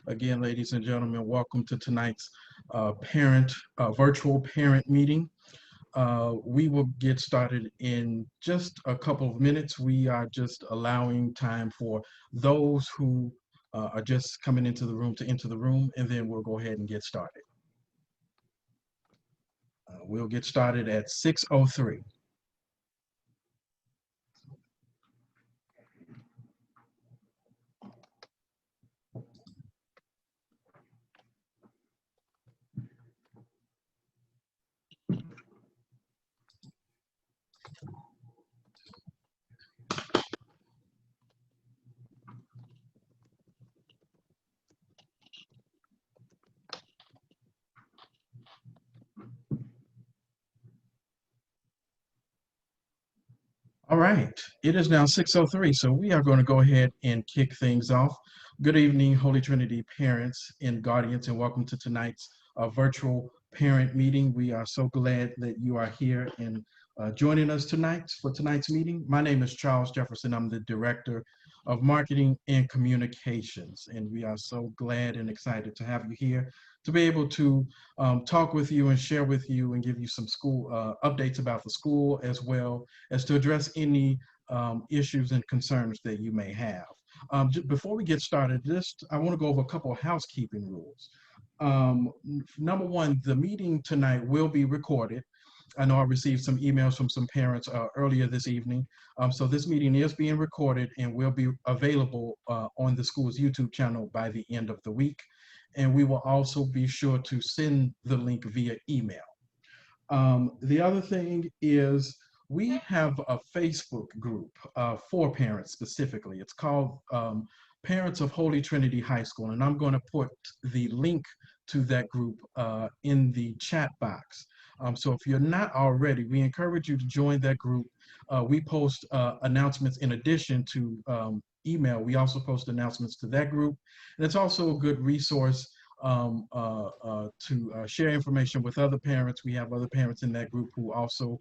Again, ladies and gentlemen, welcome to tonight's virtual parent meeting. We will get started in just a couple of minutes. We are just allowing time for those who are just coming into the room to enter the room, and then we'll go ahead and get started. We'll get started at 6:03. All right, it is now 6:03, so we are going to go ahead and kick things off. Good evening, Holy Trinity parents and guardians, and welcome to tonight's virtual parent meeting. We are so glad that you are here and joining us tonight for tonight's meeting. My name is Charles Jefferson. I'm the Director of Marketing and Communications, and we are so glad and excited to have you here to be able to talk with you and share with you and give you some school updates about the school, as well as to address any issues and concerns that you may have. Before we get started, I want to go over a couple of housekeeping rules. Number one, the meeting tonight will be recorded. I know I received some emails from some parents earlier this evening. So this meeting is being recorded and will be available on the school's YouTube channel by the end of the week. And we will also be sure to send the link via email. The other thing is we have a Facebook group for parents specifically. It's called Parents of Holy Trinity High School, and I'm going to put the link to that group in the chat box. So if you're not already, we encourage you to join that group. We post announcements in addition to email. We also post announcements to that group. And it's also a good resource to share information with other parents. We have other parents in that group who also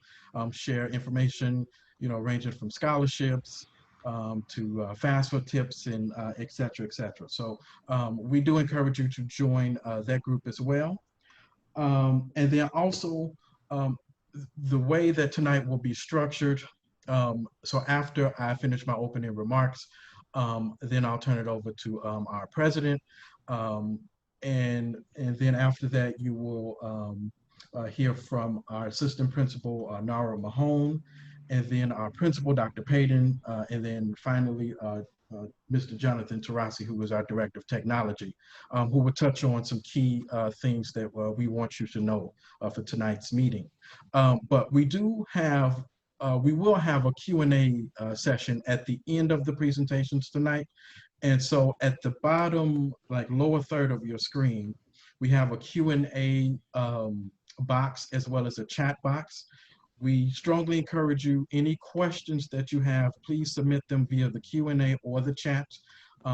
share information, ranging from scholarships to FAFSA tips and et cetera, et cetera. So we do encourage you to join that group as well. And then also the way that tonight will be structured. So after I finish my opening remarks, then I'll turn it over to our president. And then after that, you will hear from our assistant principal, Nara Mahone, and then our principal, Dr. Paden, and then finally, Mr. Jonathan Tarasi, who is our director of technology, who will touch on some key things that we want you to know for tonight's meeting. But we will have a Q&A session at the end of the presentations tonight. And so at the bottom, like lower third of your screen, we have a Q&A box as well as a chat box. We strongly encourage you, any questions that you have, please submit them via the Q&A or the chat.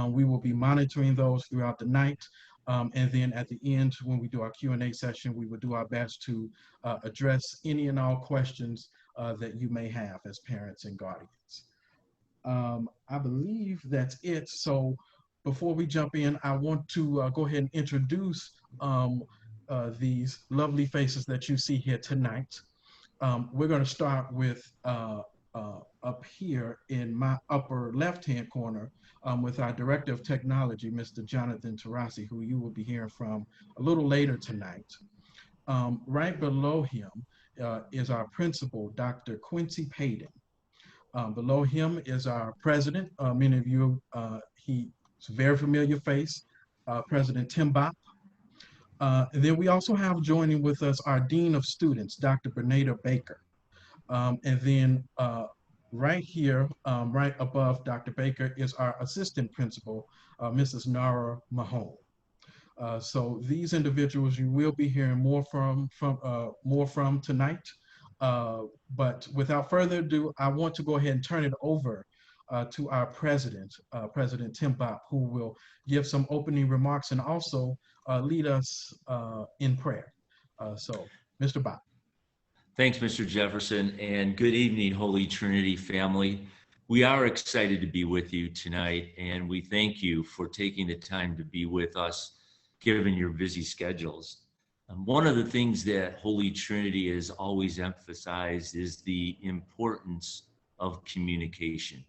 We will be monitoring those throughout the night. And then at the end, when we do our Q&A session, we will do our best to address any and all questions that you may have as parents and guardians. I believe that's it. So before we jump in, I want to go ahead and introduce these lovely faces that you see here tonight. We're going to start with up here in my upper left-hand corner with our Director of Technology, Mr. Jonathan Tarasi, who you will be hearing from a little later tonight. Right below him is our principal, Dr. Quincy Paden. Below him is our president. Many of you, he's a very familiar face, President Tim Bopp. And then we also have joining with us our Dean of Students, Dr. Bernada Baker. And then right here, right above Dr. Baker is our assistant principal, Mrs. Nara Mahone. So these individuals you will be hearing more from tonight. But without further ado, I want to go ahead and turn it over to our president, President Tim Bopp, who will give some opening remarks and also lead us in prayer. So, Mr. Bopp. Thanks, Mr. Jefferson, and good evening, Holy Trinity family. We are excited to be with you tonight, and we thank you for taking the time to be with us, given your busy schedules. One of the things that Holy Trinity has always emphasized is the importance of communication.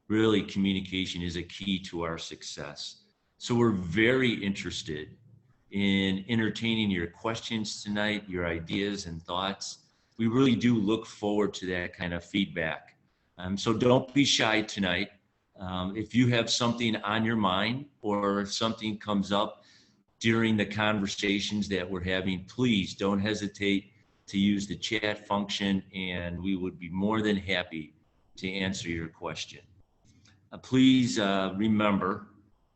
Really, communication is a key to our success. So we're very interested in entertaining your questions tonight, your ideas and thoughts. We really do look forward to that kind of feedback. So don't be shy tonight. If you have something on your mind or if something comes up during the conversations that we're having, please don't hesitate to use the chat function, and we would be more than happy to answer your question. Please remember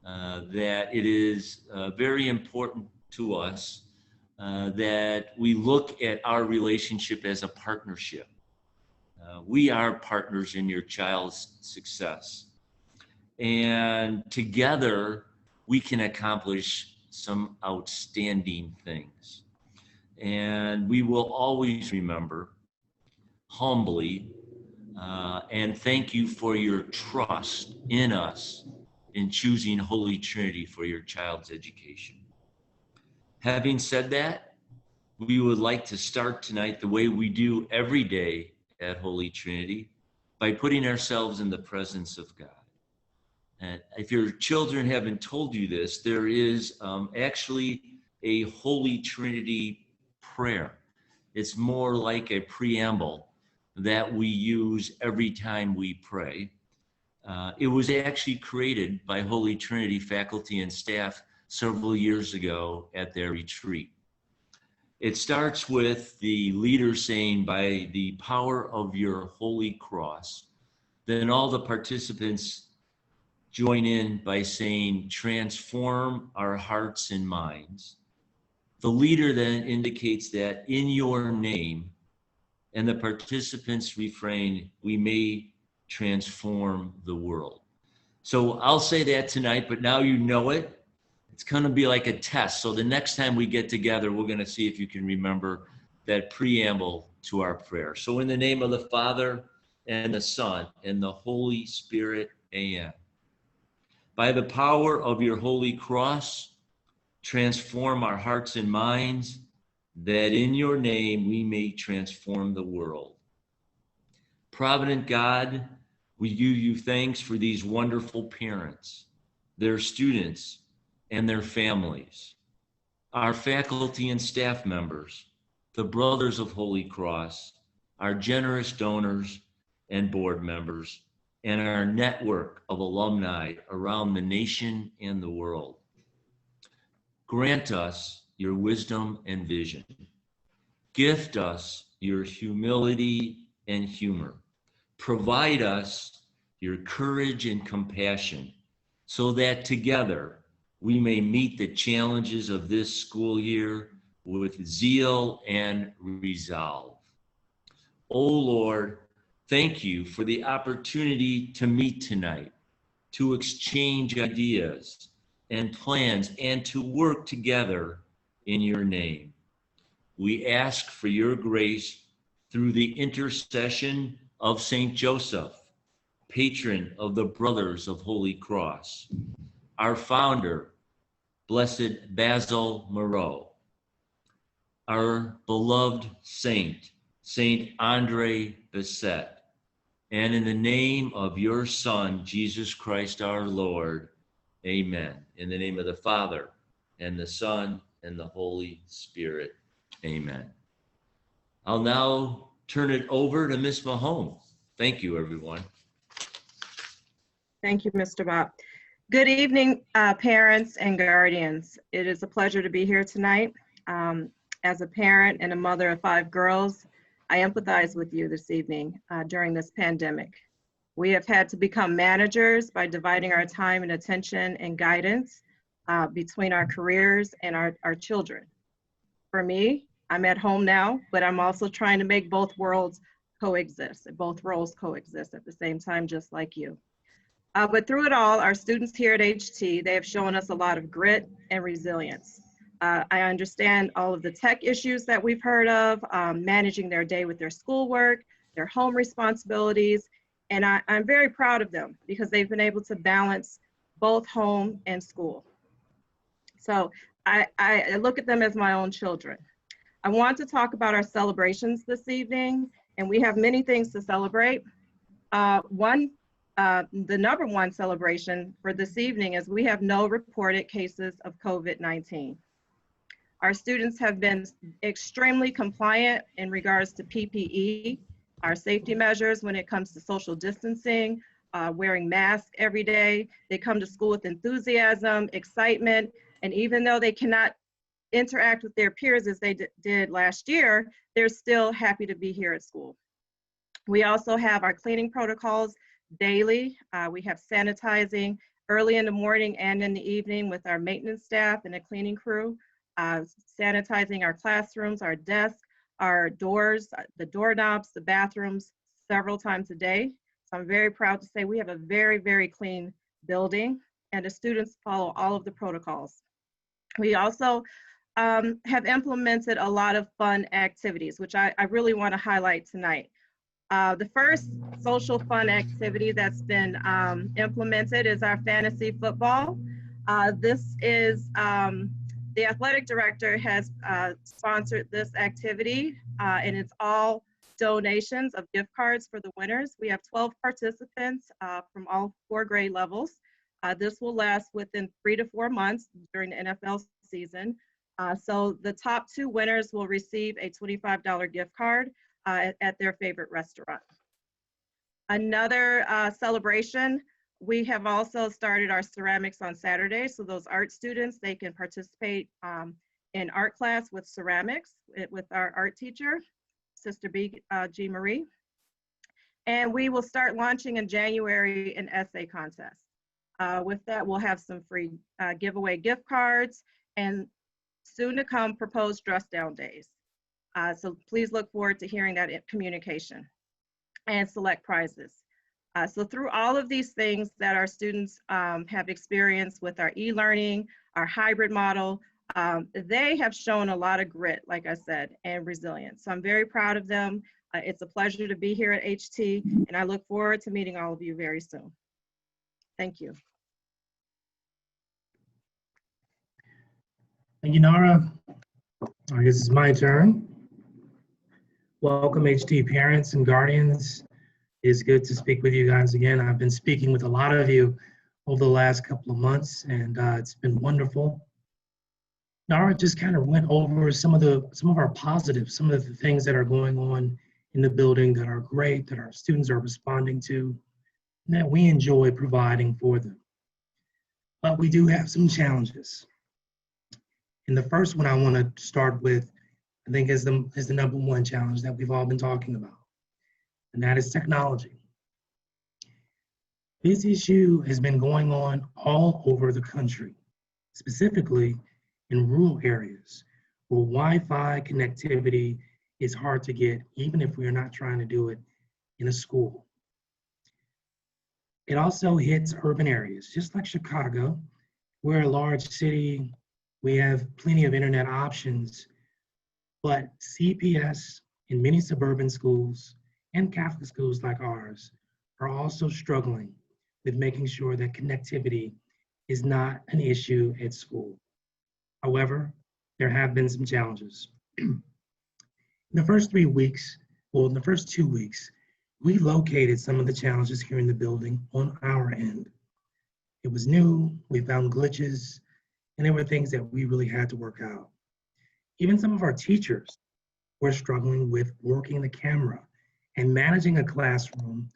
that it is very important to us that we look at our relationship as a partnership. We are partners in your child's success. And together, we can accomplish some outstanding things. And we will always remember humbly and thank you for your trust in us in choosing Holy Trinity for your child's education. Having said that, we would like to start tonight the way we do every day at Holy Trinity by putting ourselves in the presence of God. And if your children haven't told you this, there is actually a Holy Trinity prayer. It's more like a preamble that we use every time we pray. It was actually created by Holy Trinity faculty and staff several years ago at their retreat. It starts with the leader saying, "By the power of your holy cross." Then all the participants join in by saying, "Transform our hearts and minds." The leader then indicates that in your name, and the participants refrain, "We may transform the world." So I'll say that tonight, but now you know it. It's going to be like a test. So the next time we get together, we're going to see if you can remember that preamble to our prayer. So in the name of the Father and the Son and the Holy Spirit, amen. By the power of your holy cross, transform our hearts and minds, that in your name we may transform the world. Provident God, we give you thanks for these wonderful parents, their students, and their families, our faculty and staff members, the Brothers of Holy Cross, our generous donors and board members, and our network of alumni around the nation and the world. Grant us your wisdom and vision. Gift us your humility and humor. Provide us your courage and compassion so that together we may meet the challenges of this school year with zeal and resolve. O Lord, thank you for the opportunity to meet tonight, to exchange ideas and plans, and to work together in your name. We ask for your grace through the intercession of Saint Joseph, patron of the Brothers of Holy Cross, our founder, Blessed Basil Moreau, our beloved saint, Saint Andre Bessette, and in the name of your Son, Jesus Christ our Lord, amen. In the name of the Father, and the Son, and the Holy Spirit, amen. I'll now turn it over to Ms. Mahone. Thank you, everyone. Thank you, Mr. Bob. Good evening, parents and guardians. It is a pleasure to be here tonight. As a parent and a mother of 5 girls, I empathize with you this evening during this pandemic. We have had to become managers by dividing our time and attention and guidance between our careers and our children. For me, I'm at home now, but I'm also trying to make both worlds coexist, both roles coexist at the same time, just like you. But through it all, our students here at HT, they have shown us a lot of grit and resilience. I understand all of the tech issues that we've heard of, managing their day with their schoolwork, their home responsibilities, And I'm very proud of them because they've been able to balance both home and school. So I look at them as my own children. I want to talk about our celebrations this evening, and we have many things to celebrate. The number one celebration for this evening is we have no reported cases of COVID-19. Our students have been extremely compliant in regards to PPE, our safety measures when it comes to social distancing, wearing masks every day. They come to school with enthusiasm, excitement, and even though they cannot interact with their peers as they did last year, they're still happy to be here at school. We also have our cleaning protocols daily. We have sanitizing early in the morning and in the evening with our maintenance staff and a cleaning crew, sanitizing our classrooms, our desks, our doors, the doorknobs, the bathrooms several times a day. So I'm very proud to say we have a very, very clean building, and the students follow all of the protocols. We also have implemented a lot of fun activities, which I really want to highlight tonight. The first social fun activity that's been implemented is our fantasy football. This is, the athletic director has sponsored this activity, and it's all donations of gift cards for the winners. We have 12 participants from all 4 grade levels. This will last within 3 to 4 months during the NFL season. So the top 2 winners will receive a $25 gift card at their favorite restaurant. Another celebration, we have also started our ceramics on Saturday. So those art students, they can participate in art class with ceramics with our art teacher, Sister G. Marie. And we will start launching in January an essay contest. With that, we'll have some free giveaway gift cards and soon to come proposed dress down days. So please look forward to hearing that communication and select prizes. So through all of these things that our students have experienced with our e-learning, our hybrid model, they have shown a lot of grit, like I said, and resilience. So I'm very proud of them. It's a pleasure to be here at HT, and I look forward to meeting all of you very soon. Thank you. Thank you, Nara. I guess it's my turn. Welcome, HT parents and guardians. It's good to speak with you guys again. I've been speaking with a lot of you over the last couple of months, and it's been wonderful. Nara just kind of went over some of our positives, some of the things that are going on in the building that are great, that our students are responding to, and that we enjoy providing for them. But we do have some challenges. And the first one I want to start with, I think, is the number one challenge that we've all been talking about, and that is technology. This issue has been going on all over the country, specifically in rural areas where Wi-Fi connectivity is hard to get, even if we are not trying to do it in a school. It also hits urban areas, just like Chicago. We're a large city. We have plenty of internet options, but CPS in many suburban schools and Catholic schools like ours are also struggling with making sure that connectivity is not an issue at school. However, there have been some challenges. In the first 2 weeks, we located some of the challenges here in the building on our end. It was new, we found glitches, and there were things that we really had to work out. Even some of our teachers were struggling with working the camera and managing a classroom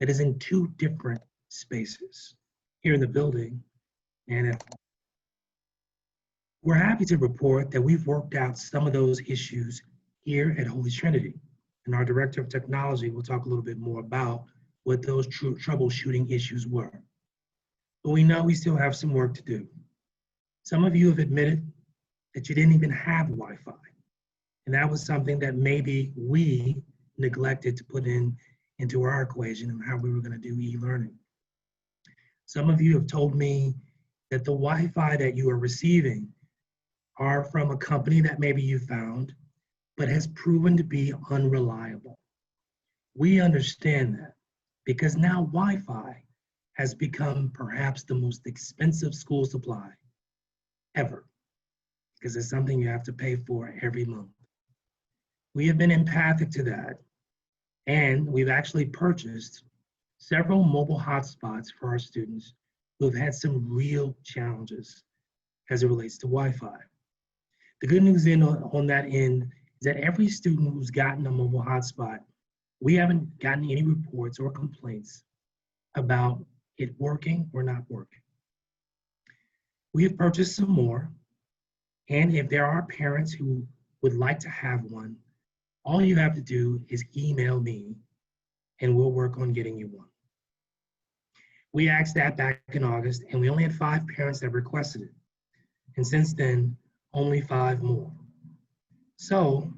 that is in 2 different spaces, here in the building and at home. We're happy to report that we've worked out some of those issues here at Holy Trinity, and our Director of Technology will talk a little bit more about what those troubleshooting issues were. But we know we still have some work to do. Some of you have admitted that you didn't even have Wi-Fi, and that was something that maybe we neglected to put into our equation and how we were going to do e-learning. Some of you have told me that the Wi-Fi that you are receiving are from a company that maybe you found, but has proven to be unreliable. We understand that, because now Wi-Fi has become perhaps the most expensive school supply ever, because it's something you have to pay for every month. We have been empathic to that, and we've actually purchased several mobile hotspots for our students who have had some real challenges as it relates to Wi-Fi. The good news on that end is that every student who's gotten a mobile hotspot, we haven't gotten any reports or complaints about it working or not working. We have purchased some more, and if there are parents who would like to have one, all you have to do is email me and we'll work on getting you one. We asked that back in August, and we only had 5 parents that requested it. And since then, only 5 more. So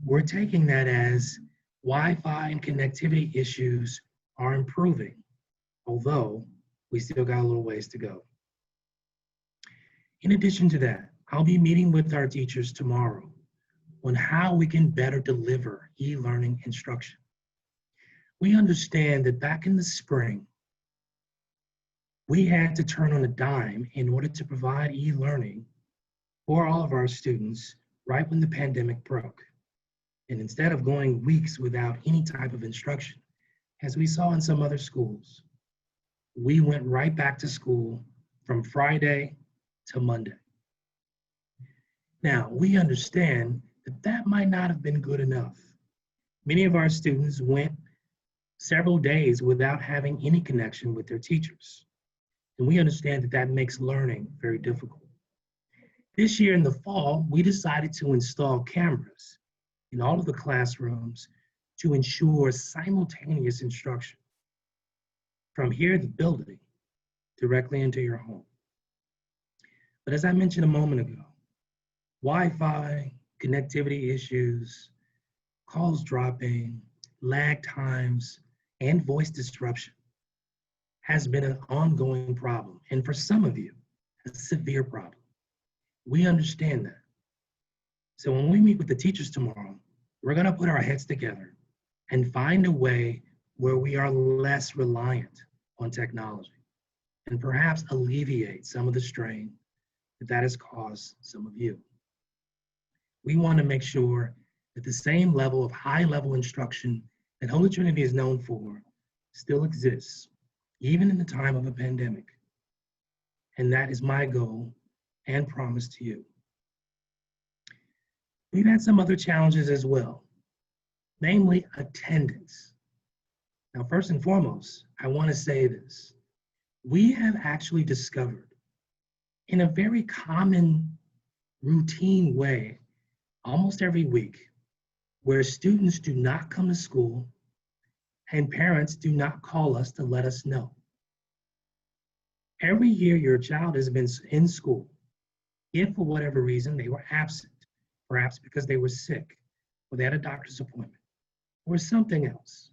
we're taking that as Wi-Fi and connectivity issues are improving, although we still got a little ways to go. In addition to that, I'll be meeting with our teachers tomorrow on how we can better deliver e-learning instruction. We understand that back in the spring, we had to turn on a dime in order to provide e-learning for all of our students right when the pandemic broke. And instead of going weeks without any type of instruction, as we saw in some other schools, we went right back to school from Friday to Monday. Now, we understand that that might not have been good enough. Many of our students went several days without having any connection with their teachers. And we understand that that makes learning very difficult. This year in the fall, we decided to install cameras in all of the classrooms to ensure simultaneous instruction from here at the building directly into your home. But as I mentioned a moment ago, Wi-Fi, connectivity issues, calls dropping, lag times, and voice disruption has been an ongoing problem, and for some of you, a severe problem. We understand that. So when we meet with the teachers tomorrow, we're gonna put our heads together and find a way where we are less reliant on technology and perhaps alleviate some of the strain that has caused some of you. We wanna make sure that the same level of high-level instruction that Holy Trinity is known for still exists, even in the time of a pandemic. And that is my goal and promise to you. We've had some other challenges as well, namely attendance. Now, first and foremost, I want to say this. We have actually discovered in a very common, routine way, almost every week, where students do not come to school and parents do not call us to let us know. Every year your child has been in school, if for whatever reason they were absent, perhaps because they were sick or they had a doctor's appointment or something else,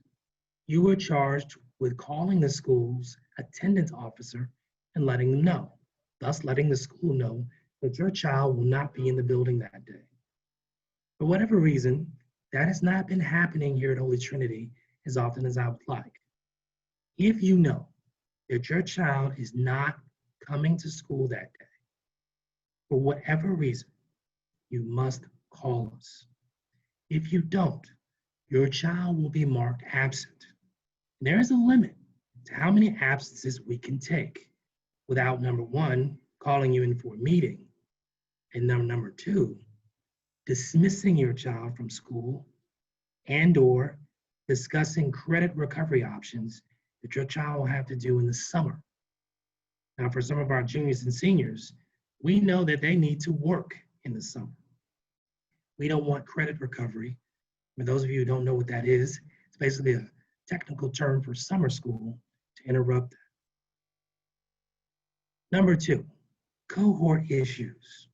you were charged with calling the school's attendance officer and letting them know, thus letting the school know that your child will not be in the building that day. For whatever reason, that has not been happening here at Holy Trinity as often as I would like. If you know that your child is not coming to school that day, for whatever reason, you must call us. If you don't, your child will be marked absent. There is a limit to how many absences we can take without, number one, calling you in for a meeting, and number two, dismissing your child from school and/or discussing credit recovery options that your child will have to do in the summer. Now, for some of our juniors and seniors, we know that they need to work in the summer. We don't want credit recovery. For those of you who don't know what that is, it's basically a technical term for summer school to interrupt that. Number two, cohort issues.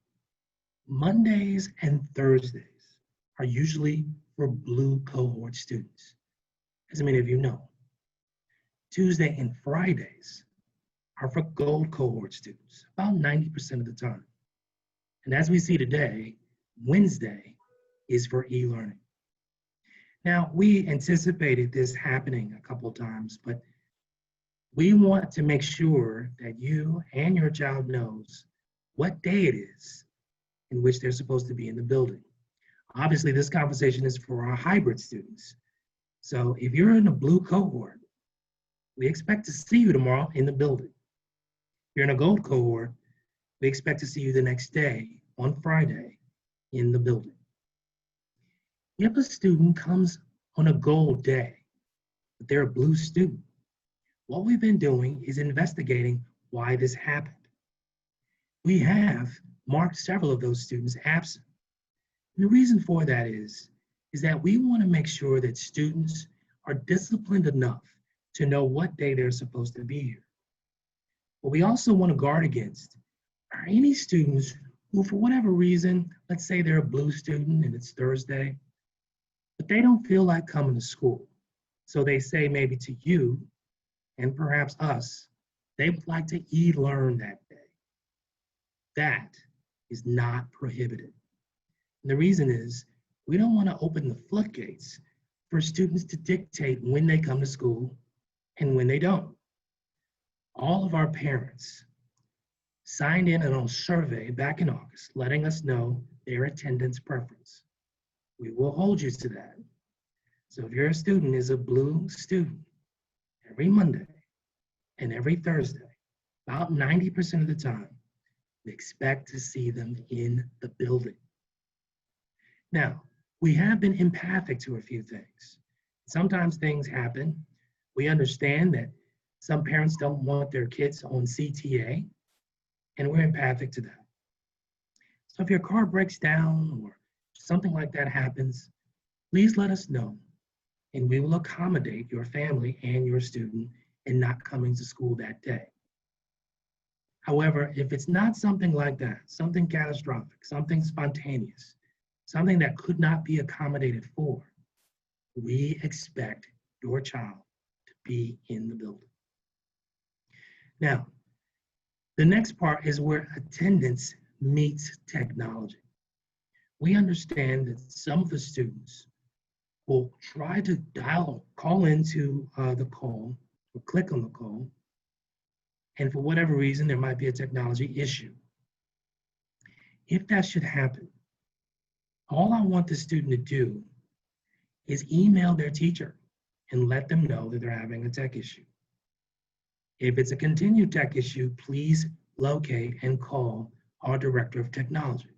Mondays and Thursdays are usually for blue cohort students, as many of you know. Tuesday and Fridays are for gold cohort students, about 90% of the time. And as we see today, Wednesday is for e-learning. Now, we anticipated this happening a couple of times, but we want to make sure that you and your child knows what day it is in which they're supposed to be in the building. Obviously, this conversation is for our hybrid students. So if you're in a blue cohort, we expect to see you tomorrow in the building. If you're in a gold cohort, we expect to see you the next day on Friday in the building. If a student comes on a gold day, but they're a blue student, what we've been doing is investigating why this happened. We have marked several of those students absent. And the reason for that is that we want to make sure that students are disciplined enough to know what day they're supposed to be here. But we also want to guard against are any students who, for whatever reason, let's say they're a blue student and it's Thursday, but they don't feel like coming to school. So they say maybe to you and perhaps us, they would like to e-learn that day. That is not prohibited. And the reason is we don't want to open the floodgates for students to dictate when they come to school and when they don't. All of our parents signed in on a survey back in August, letting us know their attendance preference. We will hold you to that. So if your student is a blue student, every Monday and every Thursday, about 90% of the time, we expect to see them in the building. Now, we have been empathic to a few things. Sometimes things happen. We understand that some parents don't want their kids on CTA, and we're empathic to that. So if your car breaks down or something like that happens, please let us know, and we will accommodate your family and your student in not coming to school that day. However, if it's not something like that, something catastrophic, something spontaneous, something that could not be accommodated for, we expect your child to be in the building. Now, the next part is where attendance meets technology. We understand that some of the students will try to call into the call, or click on the call, and for whatever reason, there might be a technology issue. If that should happen, all I want the student to do is email their teacher and let them know that they're having a tech issue. If it's a continued tech issue, please locate and call our Director of Technology,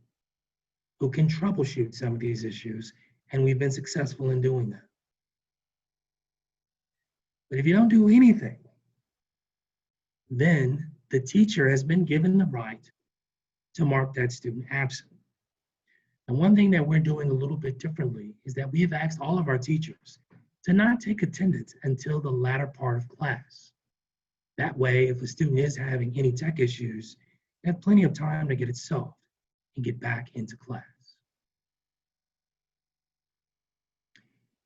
who can troubleshoot some of these issues, and we've been successful in doing that. But if you don't do anything, then the teacher has been given the right to mark that student absent. And one thing that we're doing a little bit differently is that we have asked all of our teachers to not take attendance until the latter part of class. That way, if a student is having any tech issues, they have plenty of time to get it solved and get back into class.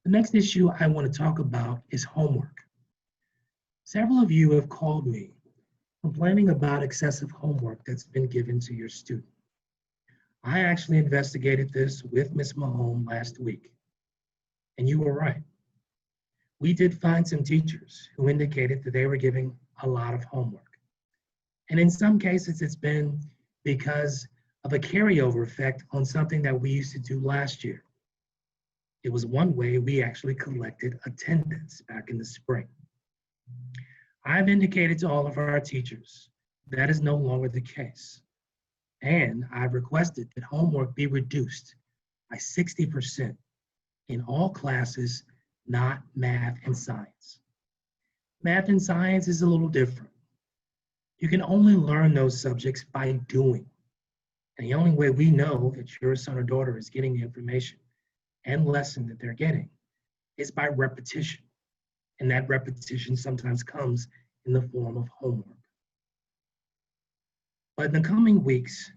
The next issue I want to talk about is homework. Several of you have called me complaining about excessive homework that's been given to your student. I actually investigated this with Ms. Mahone last week, and you were right. We did find some teachers who indicated that they were giving a lot of homework. And in some cases, it's been because of a carryover effect on something that we used to do last year. It was one way we actually collected attendance back in the spring. I've indicated to all of our teachers that is no longer the case. And I've requested that homework be reduced by 60% in all classes, not math and science. Math and science is a little different. You can only learn those subjects by doing. And the only way we know that your son or daughter is getting the information and lesson that they're getting is by repetition. And that repetition sometimes comes in the form of homework. But in the coming weeks,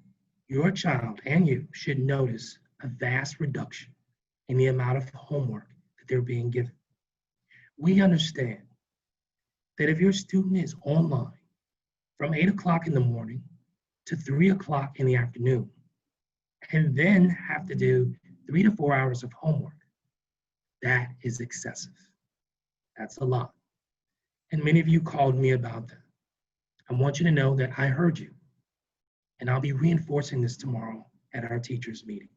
your child and you should notice a vast reduction in the amount of homework that they're being given. We understand that if your student is online from 8 o'clock in the morning to 3 o'clock in the afternoon, and then have to do 3 to 4 hours of homework, That is excessive. That's a lot. And many of you called me about that. I want you to know that I heard you, and I'll be reinforcing this tomorrow at our teachers' meeting.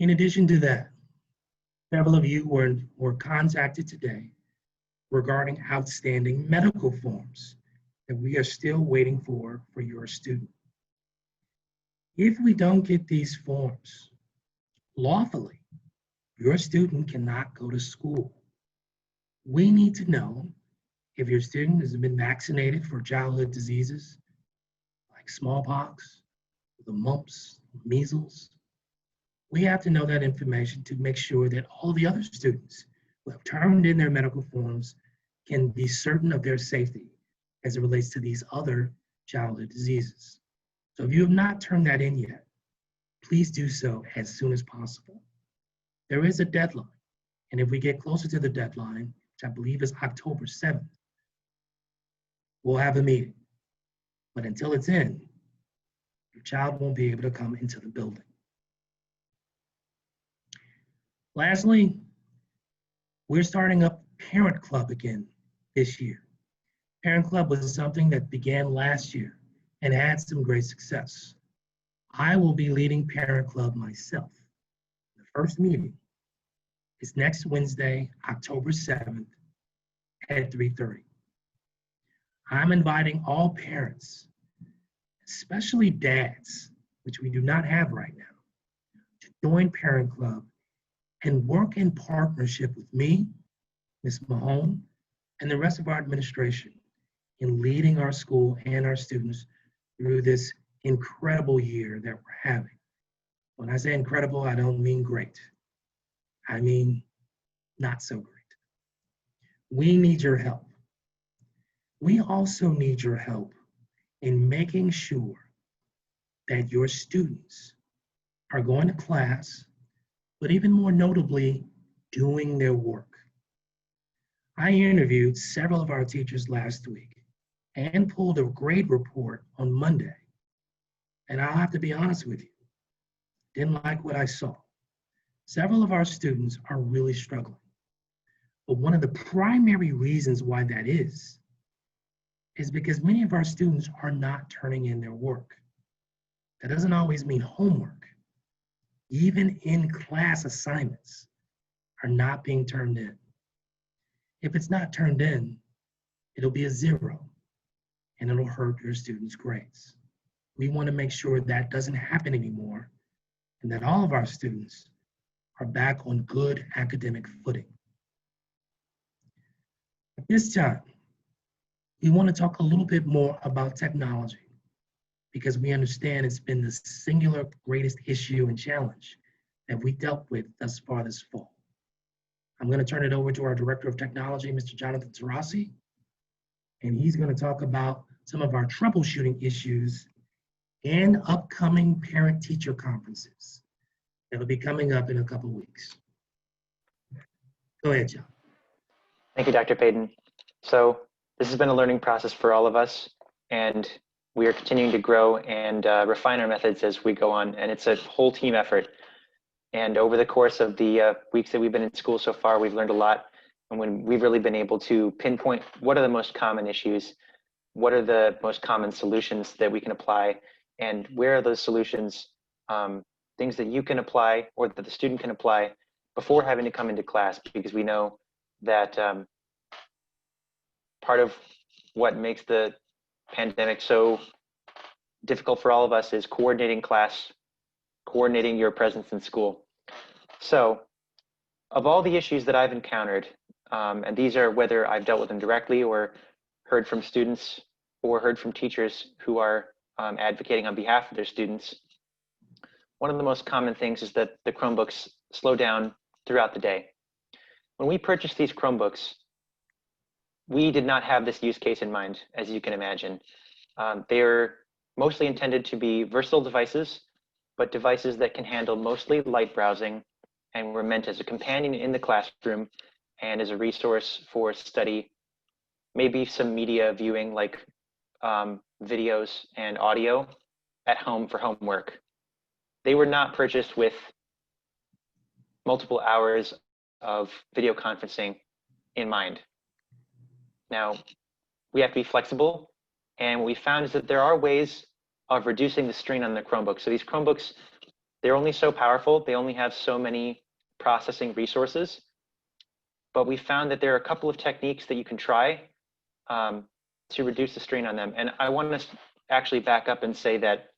In addition to that, several of you were contacted today regarding outstanding medical forms that we are still waiting for your student. If we don't get these forms lawfully, your student cannot go to school. We need to know if your student has been vaccinated for childhood diseases like smallpox, the mumps, measles. We have to know that information to make sure that all the other students who have turned in their medical forms can be certain of their safety as it relates to these other childhood diseases. So if you have not turned that in yet, please do so as soon as possible. There is a deadline, and if we get closer to the deadline, which I believe is October 7th, we'll have a meeting. But until it's in, your child won't be able to come into the building. Lastly, we're starting up Parent Club again this year. Parent Club was something that began last year and had some great success. I will be leading Parent Club myself. The first meeting is next Wednesday, October 7th at 3:30. I'm inviting all parents, especially dads, which we do not have right now, to join Parent Club and work in partnership with me, Ms. Mahone, and the rest of our administration in leading our school and our students through this incredible year that we're having. When I say incredible, I don't mean great. I mean not so great. We need your help. We also need your help in making sure that your students are going to class, but even more notably, doing their work. I interviewed several of our teachers last week and pulled a grade report on Monday. And I'll have to be honest with you, didn't like what I saw. Several of our students are really struggling. But one of the primary reasons why that is because many of our students are not turning in their work. That doesn't always mean homework. Even in-class assignments are not being turned in. If it's not turned in, it'll be a 0, and it'll hurt your students' grades. We want to make sure that doesn't happen anymore, and that all of our students are back on good academic footing. At this time, we want to talk a little bit more about technology, because we understand it's been the singular greatest issue and challenge that we dealt with thus far this fall. I'm going to turn it over to our Director of Technology, Mr. Jonathan Tarasi, and he's going to talk about some of our troubleshooting issues and upcoming parent-teacher conferences that'll be coming up in a couple weeks. Go ahead, John. Thank you, Dr. Paden. So this has been a learning process for all of us, and we are continuing to grow and refine our methods as we go on, and it's a whole team effort. And over the course of the weeks that we've been in school so far, we've learned a lot, and when we've really been able to pinpoint what are the most common issues, what are the most common solutions that we can apply, and where are those solutions, things that you can apply or that the student can apply before having to come into class, because we know that part of what makes the pandemic so difficult for all of us is coordinating class, coordinating your presence in school. So of all the issues that I've encountered, and these are whether I've dealt with them directly or heard from students or heard from teachers who are advocating on behalf of their students, one of the most common things is that the Chromebooks slow down throughout the day. When we purchased these Chromebooks, we did not have this use case in mind, as you can imagine. They're mostly intended to be versatile devices, but devices that can handle mostly light browsing, and were meant as a companion in the classroom and as a resource for study, maybe some media viewing like videos and audio at home for homework. They were not purchased with multiple hours of video conferencing in mind. Now, we have to be flexible, and what we found is that there are ways of reducing the strain on the Chromebook. So these Chromebooks, they're only so powerful, they only have so many processing resources, but we found that there are a couple of techniques that you can try to reduce the strain on them. And I want to actually back up and say that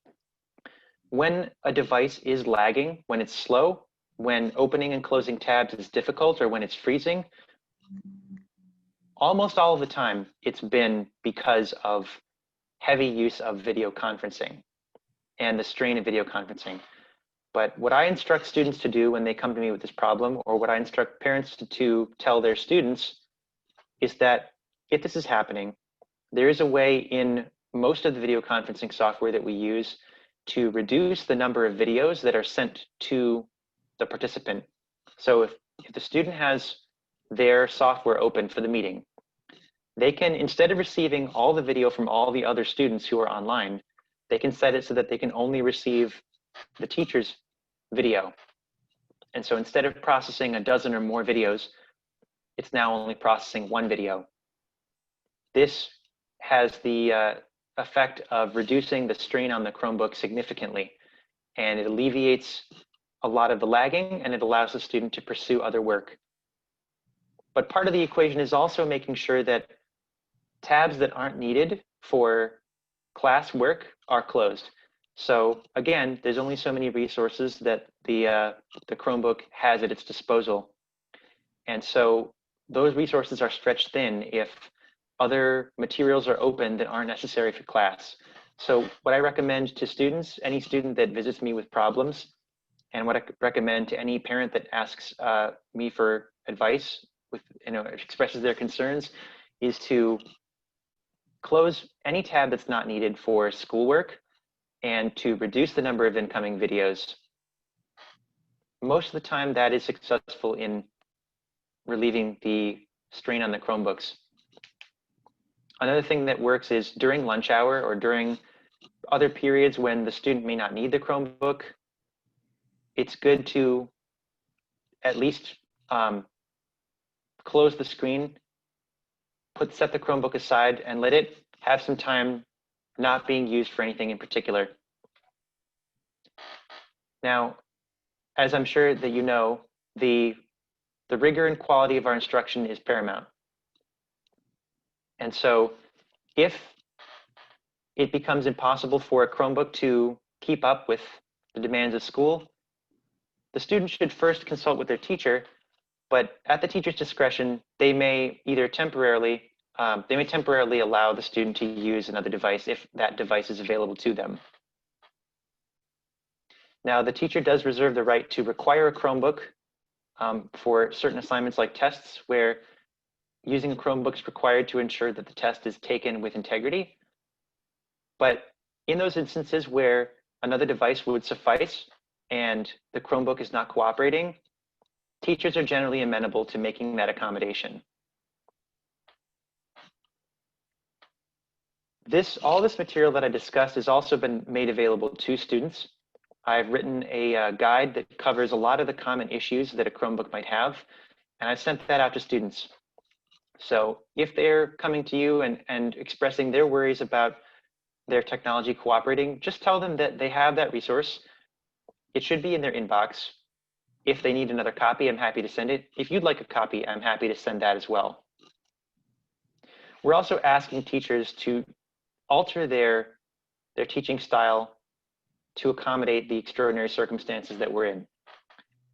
when a device is lagging, when it's slow, when opening and closing tabs is difficult, or when it's freezing, almost all of the time it's been because of heavy use of video conferencing and the strain of video conferencing. But what I instruct students to do when they come to me with this problem, or what I instruct parents to tell their students, is that if this is happening, there is a way in most of the video conferencing software that we use to reduce the number of videos that are sent to the participant. So if the student has their software open for the meeting, they can, instead of receiving all the video from all the other students who are online, they can set it so that they can only receive the teacher's video. And so instead of processing a dozen or more videos, it's now only processing one video. This has the effect of reducing the strain on the Chromebook significantly, and it alleviates a lot of the lagging, and it allows the student to pursue other work. But part of the equation is also making sure that tabs that aren't needed for class work are closed. So again, there's only so many resources that the Chromebook has at its disposal. And so those resources are stretched thin if other materials are open that aren't necessary for class. So what I recommend to students, any student that visits me with problems, and what I recommend to any parent that asks me for advice, with, expresses their concerns, is to close any tab that's not needed for schoolwork and to reduce the number of incoming videos. Most of the time that is successful in relieving the strain on the Chromebooks. Another thing that works is during lunch hour or during other periods when the student may not need the Chromebook, it's good to at least close the screen, set the Chromebook aside, and let it have some time not being used for anything in particular. Now, as I'm sure that you know, the rigor and quality of our instruction is paramount. And so if it becomes impossible for a Chromebook to keep up with the demands of school, the student should first consult with their teacher, but at the teacher's discretion, they may either temporarily allow the student to use another device if that device is available to them. Now, the teacher does reserve the right to require a Chromebook for certain assignments like tests, where using a Chromebook is required to ensure that the test is taken with integrity. But in those instances where another device would suffice and the Chromebook is not cooperating, teachers are generally amenable to making that accommodation. All this material that I discussed has also been made available to students. I've written a guide that covers a lot of the common issues that a Chromebook might have, and I've sent that out to students. So if they're coming to you and expressing their worries about their technology cooperating, just tell them that they have that resource. It should be in their inbox. If they need another copy, I'm happy to send it. If you'd like a copy, I'm happy to send that as well. We're also asking teachers to alter their teaching style to accommodate the extraordinary circumstances that we're in.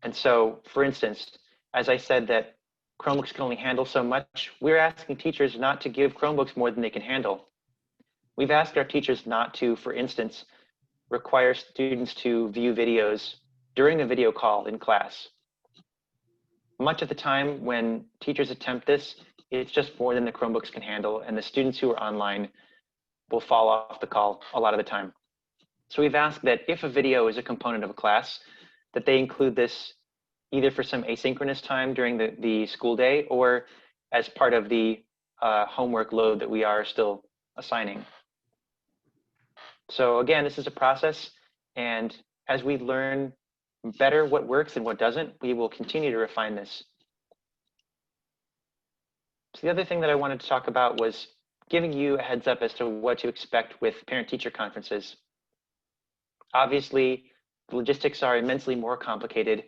And so, for instance, as I said that Chromebooks can only handle so much, we're asking teachers not to give Chromebooks more than they can handle. We've asked our teachers not to, for instance, require students to view videos during a video call in class. Much of the time when teachers attempt this, it's just more than the Chromebooks can handle, and the students who are online will fall off the call a lot of the time. So we've asked that if a video is a component of a class, that they include this either for some asynchronous time during the school day or as part of the homework load that we are still assigning. So again, this is a process, and as we learn better what works and what doesn't, we will continue to refine this. So the other thing that I wanted to talk about was giving you a heads up as to what to expect with parent-teacher conferences. Obviously, the logistics are immensely more complicated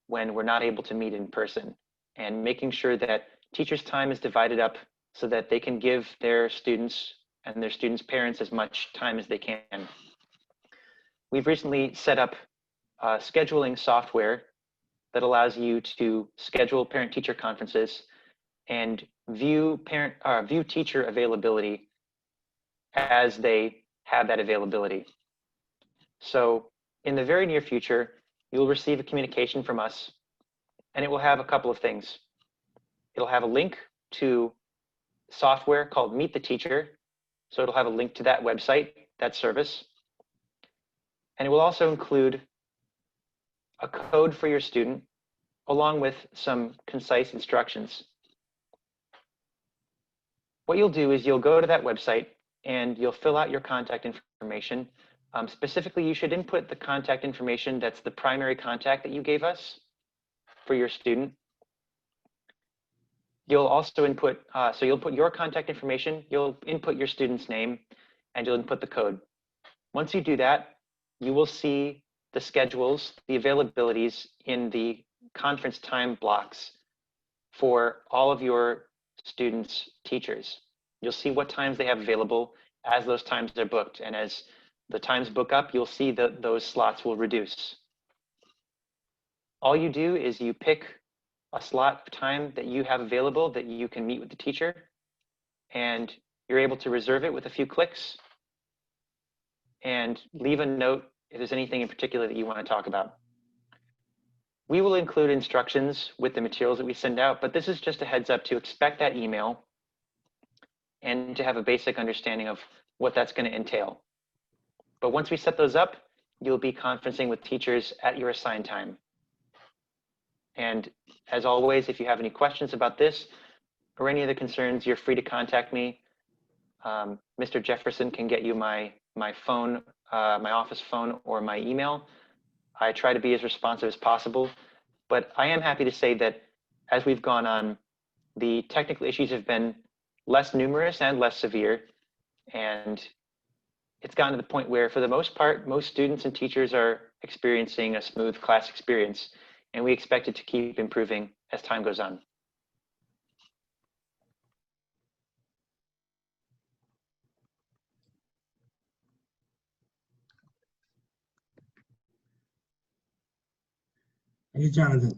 when we're not able to meet in person, and making sure that teachers' time is divided up so that they can give their students and their students' parents as much time as they can. We've recently set up scheduling software that allows you to schedule parent-teacher conferences and view teacher availability as they have that availability. So in the very near future, you'll receive a communication from us, and it will have a couple of things. It'll have a link to software called Meet the Teacher. So it'll have a link to that website, that service. And it will also include a code for your student, along with some concise instructions. What you'll do is you'll go to that website and you'll fill out your contact information. Specifically, you should input the contact information that's the primary contact that you gave us for your student. You'll also input, so you'll put your contact information, you'll input your student's name, and you'll input the code. Once you do that, you will see the schedules, the availabilities in the conference time blocks for all of your students' teachers. You'll see what times they have available as those times are booked. And as the times book up, you'll see that those slots will reduce. All you do is you pick a slot of time that you have available that you can meet with the teacher, and you're able to reserve it with a few clicks and leave a note if there's anything in particular that you want to talk about. We will include instructions with the materials that we send out, but this is just a heads up to expect that email and to have a basic understanding of what that's going to entail. But once we set those up, you'll be conferencing with teachers at your assigned time. And as always, if you have any questions about this or any other concerns, you're free to contact me. Mr. Jefferson can get you my phone, my office phone, or my email. I try to be as responsive as possible, but I am happy to say that as we've gone on, the technical issues have been less numerous and less severe. And it's gotten to the point where, for the most part, most students and teachers are experiencing a smooth class experience, and we expect it to keep improving as time goes on. Thank you, Jonathan.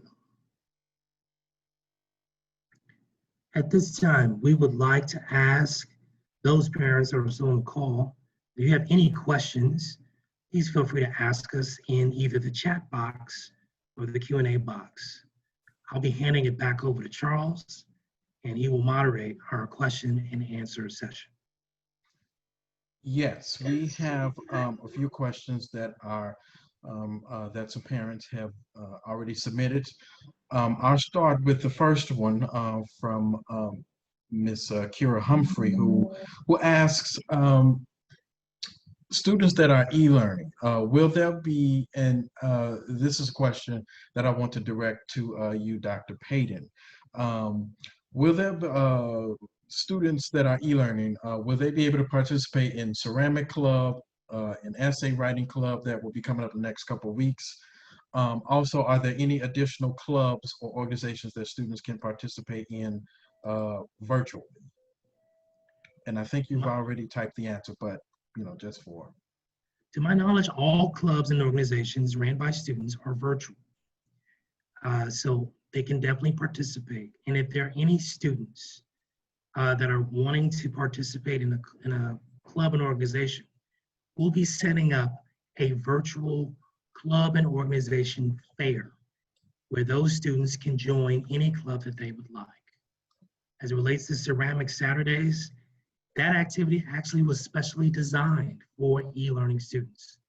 At this time, we would like to ask those parents that are still on the call, if you have any questions, please feel free to ask us in either the chat box or the Q&A box. I'll be handing it back over to Charles, and he will moderate our question and answer session. Yes, we have a few questions that are that some parents have already submitted. I'll start with the first one from Miss Kira Humphrey, who asks, students that are e-learning, will there be, and this is a question that I want to direct to you, Dr. Paden. Will there be students that are e-learning, will they be able to participate in ceramic club, an essay writing club that will be coming up in the next couple of weeks? Also, are there any additional clubs or organizations that students can participate in virtually? And I think you've already typed the answer, but just for. To my knowledge, all clubs and organizations ran by students are virtual. So they can definitely participate. And if there are any students that are wanting to participate in a club and organization, we'll be setting up a virtual club and organization fair where those students can join any club that they would like. As it relates to Ceramic Saturdays, that activity actually was specially designed for e-learning students.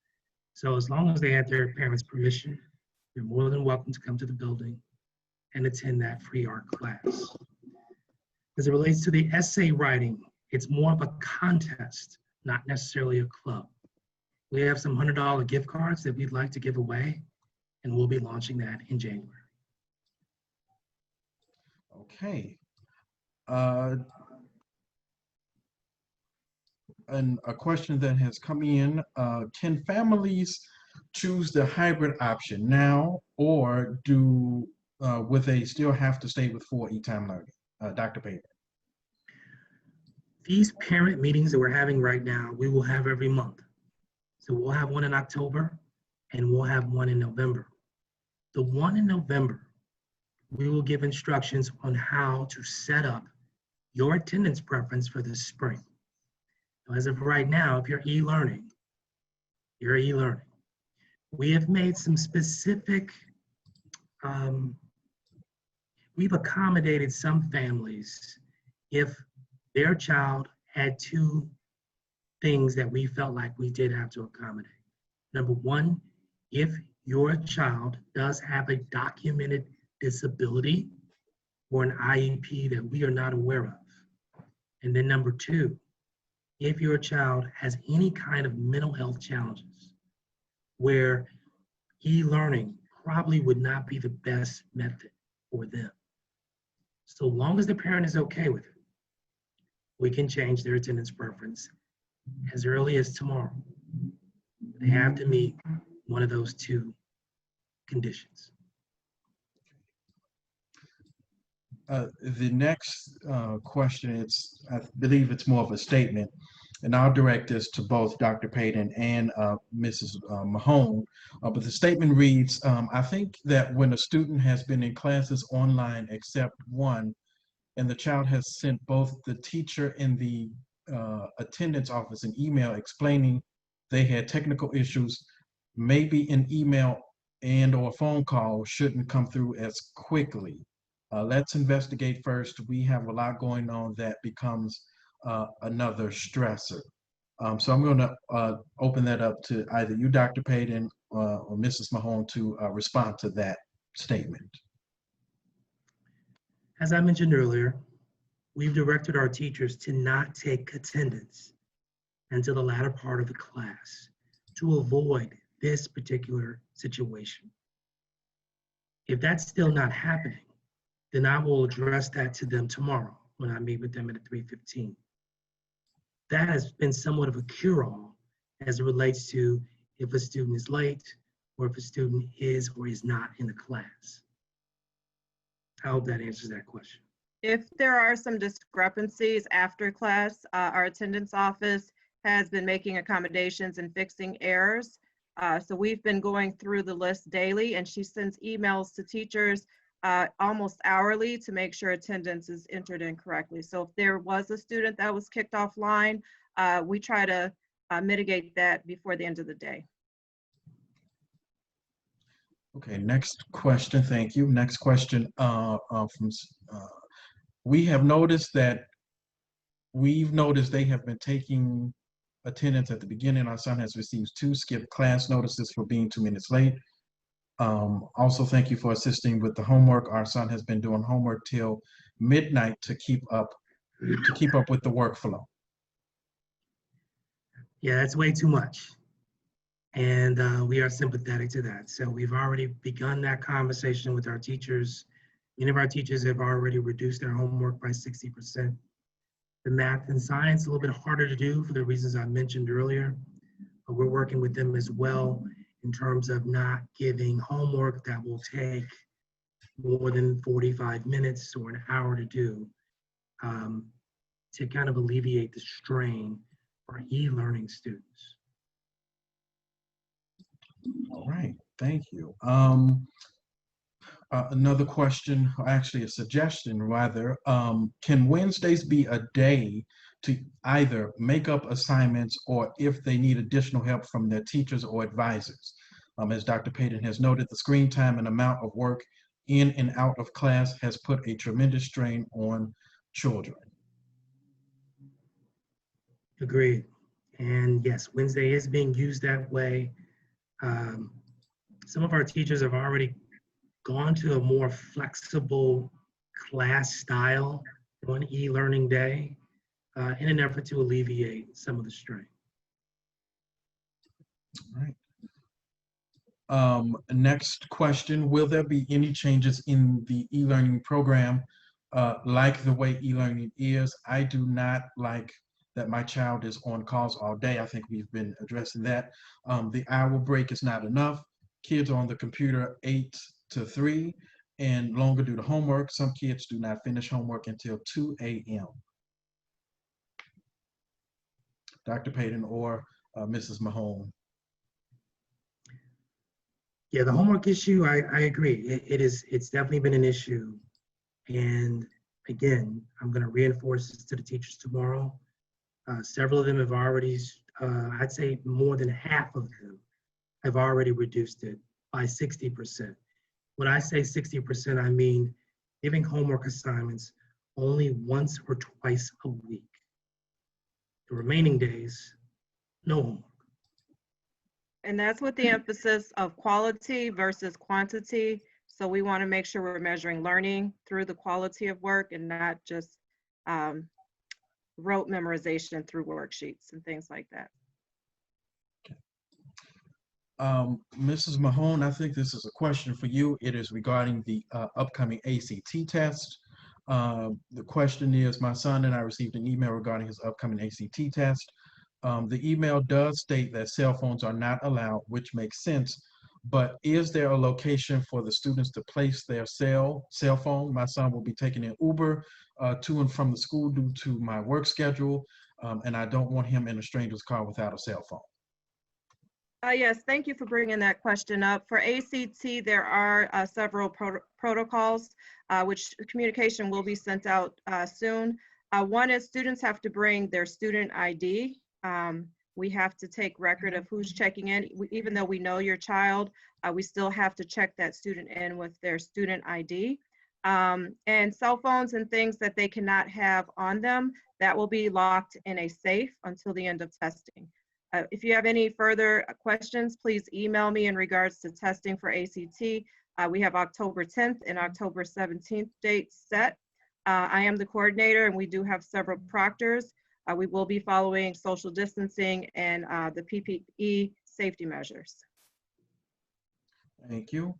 So as long as they had their parents' permission, they're more than welcome to come to the building and attend that free art class. As it relates to the essay writing, it's more of a contest, not necessarily a club. We have some $100 gift cards that we'd like to give away. and we'll be launching that in January. Okay. And a question that has come in, can families choose the hybrid option now, or would they still have to stay with full e-time learning? Dr. Paden. These parent meetings that we're having right now, we will have every month. So we'll have one in October and we'll have one in November. The one in November, we will give instructions on how to set up your attendance preference for the spring. As of right now, if you're e-learning, you're e-learning. We have made some specific, we've accommodated some families if their child had two things that we felt like we did have to accommodate. Number one, if your child does have a documented disability or an IEP that we are not aware of. And then number two, if your child has any kind of mental health challenges where e-learning probably would not be the best method for them. So long as the parent is okay with it, we can change their attendance preference as early as tomorrow. They have to meet one of those two conditions. The next question, I believe it's more of a statement, and I'll direct this to both Dr. Paden and Mrs. Mahone. But the statement reads, I think that when a student has been in classes online except one, and the child has sent both the teacher and the attendance office an email explaining they had technical issues, maybe an email and or phone call shouldn't come through as quickly. Let's investigate first. We have a lot going on that becomes another stressor. So I'm going to open that up to either you, Dr. Paden, or Mrs. Mahone to respond to that statement. As I mentioned earlier, we've directed our teachers to not take attendance until the latter part of the class to avoid this particular situation. If that's still not happening, then I will address that to them tomorrow when I meet with them at 3:15. That has been somewhat of a cure-all as it relates to if a student is late or if a student is or is not in the class. I hope that answers that question. If there are some discrepancies after class, our attendance office has been making accommodations and fixing errors. So we've been going through the list daily, and she sends emails to teachers almost hourly to make sure attendance is entered in correctly. So if there was a student that was kicked offline, we try to mitigate that before the end of the day. Okay, next question. Thank you. Next question we have noticed that they have been taking attendance at the beginning. Our son has received 2 skipped class notices for being 2 minutes late. Also, thank you for assisting with the homework. Our son has been doing homework till midnight to keep up with the workflow. Yeah, that's way too much. And we are sympathetic to that. So we've already begun that conversation with our teachers. Many of our teachers have already reduced their homework by 60%. The math and science, a little bit harder to do for the reasons I mentioned earlier, but we're working with them as well in terms of not giving homework that will take more than 45 minutes or an hour to do, to kind of alleviate the strain for e-learning students. All right, thank you. Another question, or actually a suggestion rather, can Wednesdays be a day to either make up assignments or if they need additional help from their teachers or advisors? As Dr. Paden has noted, the screen time and amount of work in and out of class has put a tremendous strain on children. Agreed. And yes, Wednesday is being used that way. Some of our teachers have already gone to a more flexible class style on e-learning day in an effort to alleviate some of the strain. All right. Next question, will there be any changes in the e-learning program like the way e-learning is? I do not like that my child is on calls all day. I think we've been addressing that. The hour break is not enough. Kids are on the computer 8 to 3 and longer due to homework. Some kids do not finish homework until 2 a.m. Dr. Paden or Mrs. Mahone. Yeah, the homework issue, I agree. It's definitely been an issue. And again, I'm going to reinforce this to the teachers tomorrow. Several of them have already, I'd say more than half of them have already reduced it by 60%. When I say 60%, I mean giving homework assignments only once or twice a week. The remaining days, no homework. And that's with the emphasis of quality versus quantity. So we want to make sure we're measuring learning through the quality of work and not just rote memorization through worksheets and things like that. Mrs. Mahone, I think this is a question for you. It is regarding the upcoming ACT test. The question is, my son and I received an email regarding his upcoming ACT test. The email does state that cell phones are not allowed, which makes sense, but is there a location for the students to place their cell phone? My son will be taking an Uber to and from the school due to my work schedule, and I don't want him in a stranger's car without a cell phone. Yes, thank you for bringing that question up. For ACT, there are several protocols, which communication will be sent out soon. One is students have to bring their student ID. We have to take record of who's checking in. Even though we know your child, we still have to check that student in with their student ID. And cell phones and things that they cannot have on them, that will be locked in a safe until the end of testing. If you have any further questions, please email me in regards to testing for ACT. We have October 10th and October 17th dates set. I am the coordinator and we do have several proctors. We will be following social distancing and the PPE safety measures. Thank you.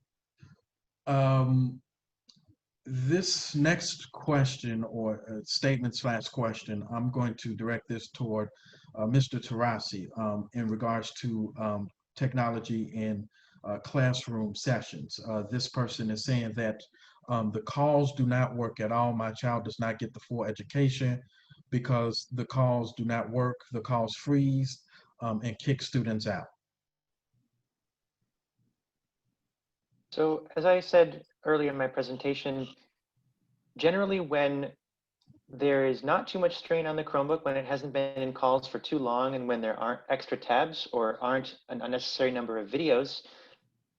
This next question or statement / question, I'm going to direct this toward Mr. Tarasi in regards to technology in classroom sessions. This person is saying that the calls do not work at all. My child does not get the full education because the calls do not work, the calls freeze and kick students out. So as I said earlier in my presentation, generally when there is not too much strain on the Chromebook, when it hasn't been in calls for too long, and when there aren't extra tabs or aren't an unnecessary number of videos,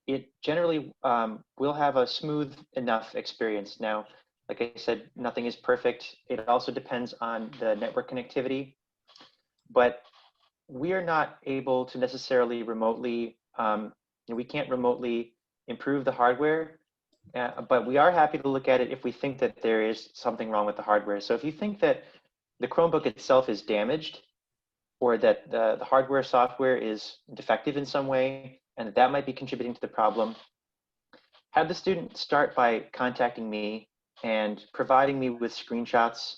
it generally will have a smooth enough experience. Now, like I said, nothing is perfect. It also depends on the network connectivity, but we are not able to necessarily remotely, we can't remotely improve the hardware, but we are happy to look at it if we think that there is something wrong with the hardware. So if you think that the Chromebook itself is damaged, or that the hardware software is defective in some way, and that might be contributing to the problem, have the student start by contacting me and providing me with screenshots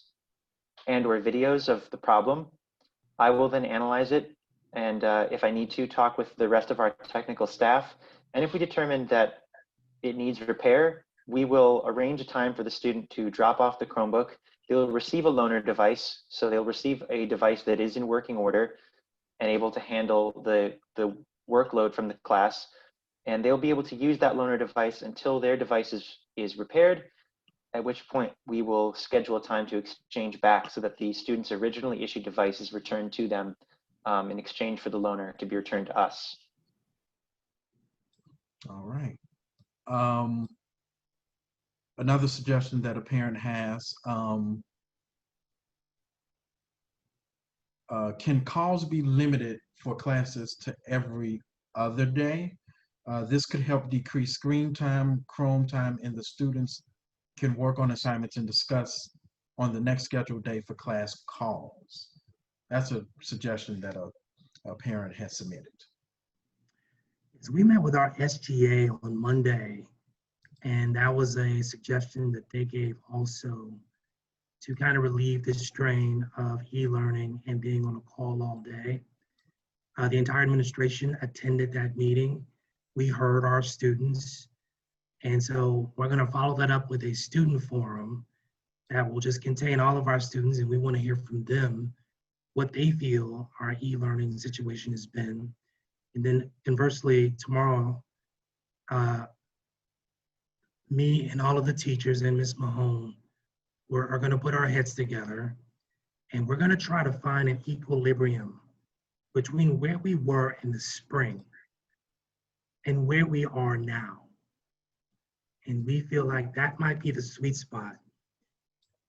and or videos of the problem. I will then analyze it, and if I need to, talk with the rest of our technical staff. And if we determine that it needs repair, we will arrange a time for the student to drop off the Chromebook. They'll receive a loaner device, so they'll receive a device that is in working order and able to handle the workload from the class, and they'll be able to use that loaner device until their device is repaired, at which point we will schedule a time to exchange back so that the student's originally issued device is returned to them in exchange for the loaner to be returned to us. All right. Another suggestion that a parent has, can calls be limited for classes to every other day? This could help decrease screen time, Chrome time, and the students can work on assignments and discuss on the next scheduled day for class calls. That's a suggestion that a parent has submitted. is we met with our SGA on Monday, and that was a suggestion that they gave also to kind of relieve the strain of e-learning and being on a call all day. The entire administration attended that meeting. We heard our students. And so we're going to follow that up with a student forum that will just contain all of our students, and we want to hear from them what they feel our e-learning situation has been. And then conversely, tomorrow, me and all of the teachers and Ms. Mahone are going to put our heads together, and we're going to try to find an equilibrium between where we were in the spring and where we are now. And we feel like that might be the sweet spot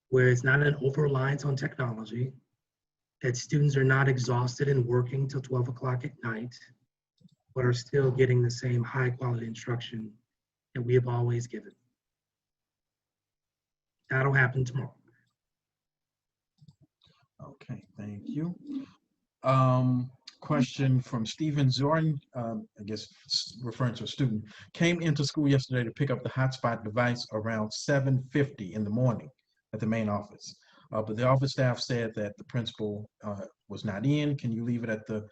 where it's not an over-reliance on technology, that students are not exhausted and working till 12 o'clock at night, but are still getting the same high-quality instruction that we have always given. That'll happen tomorrow. Okay, thank you. Question from Stephen Zorn, I guess referring to a student, came into school yesterday to pick up the hotspot device around 7:50 in the morning at the main office. But the office staff said that the principal was not in. Can you leave it at the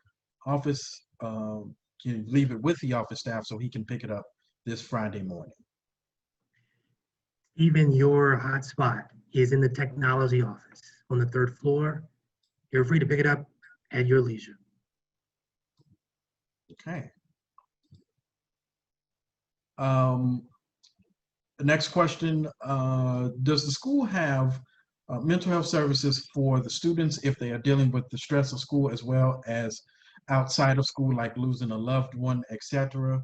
office? Can you leave it with the office staff so he can pick it up this Friday morning? Even your hotspot is in the technology office on the 3rd floor. You're free to pick it up at your leisure. Okay. The next question, does the school have mental health services for the students if they are dealing with the stress of school as well as outside of school, like losing a loved one, etc.?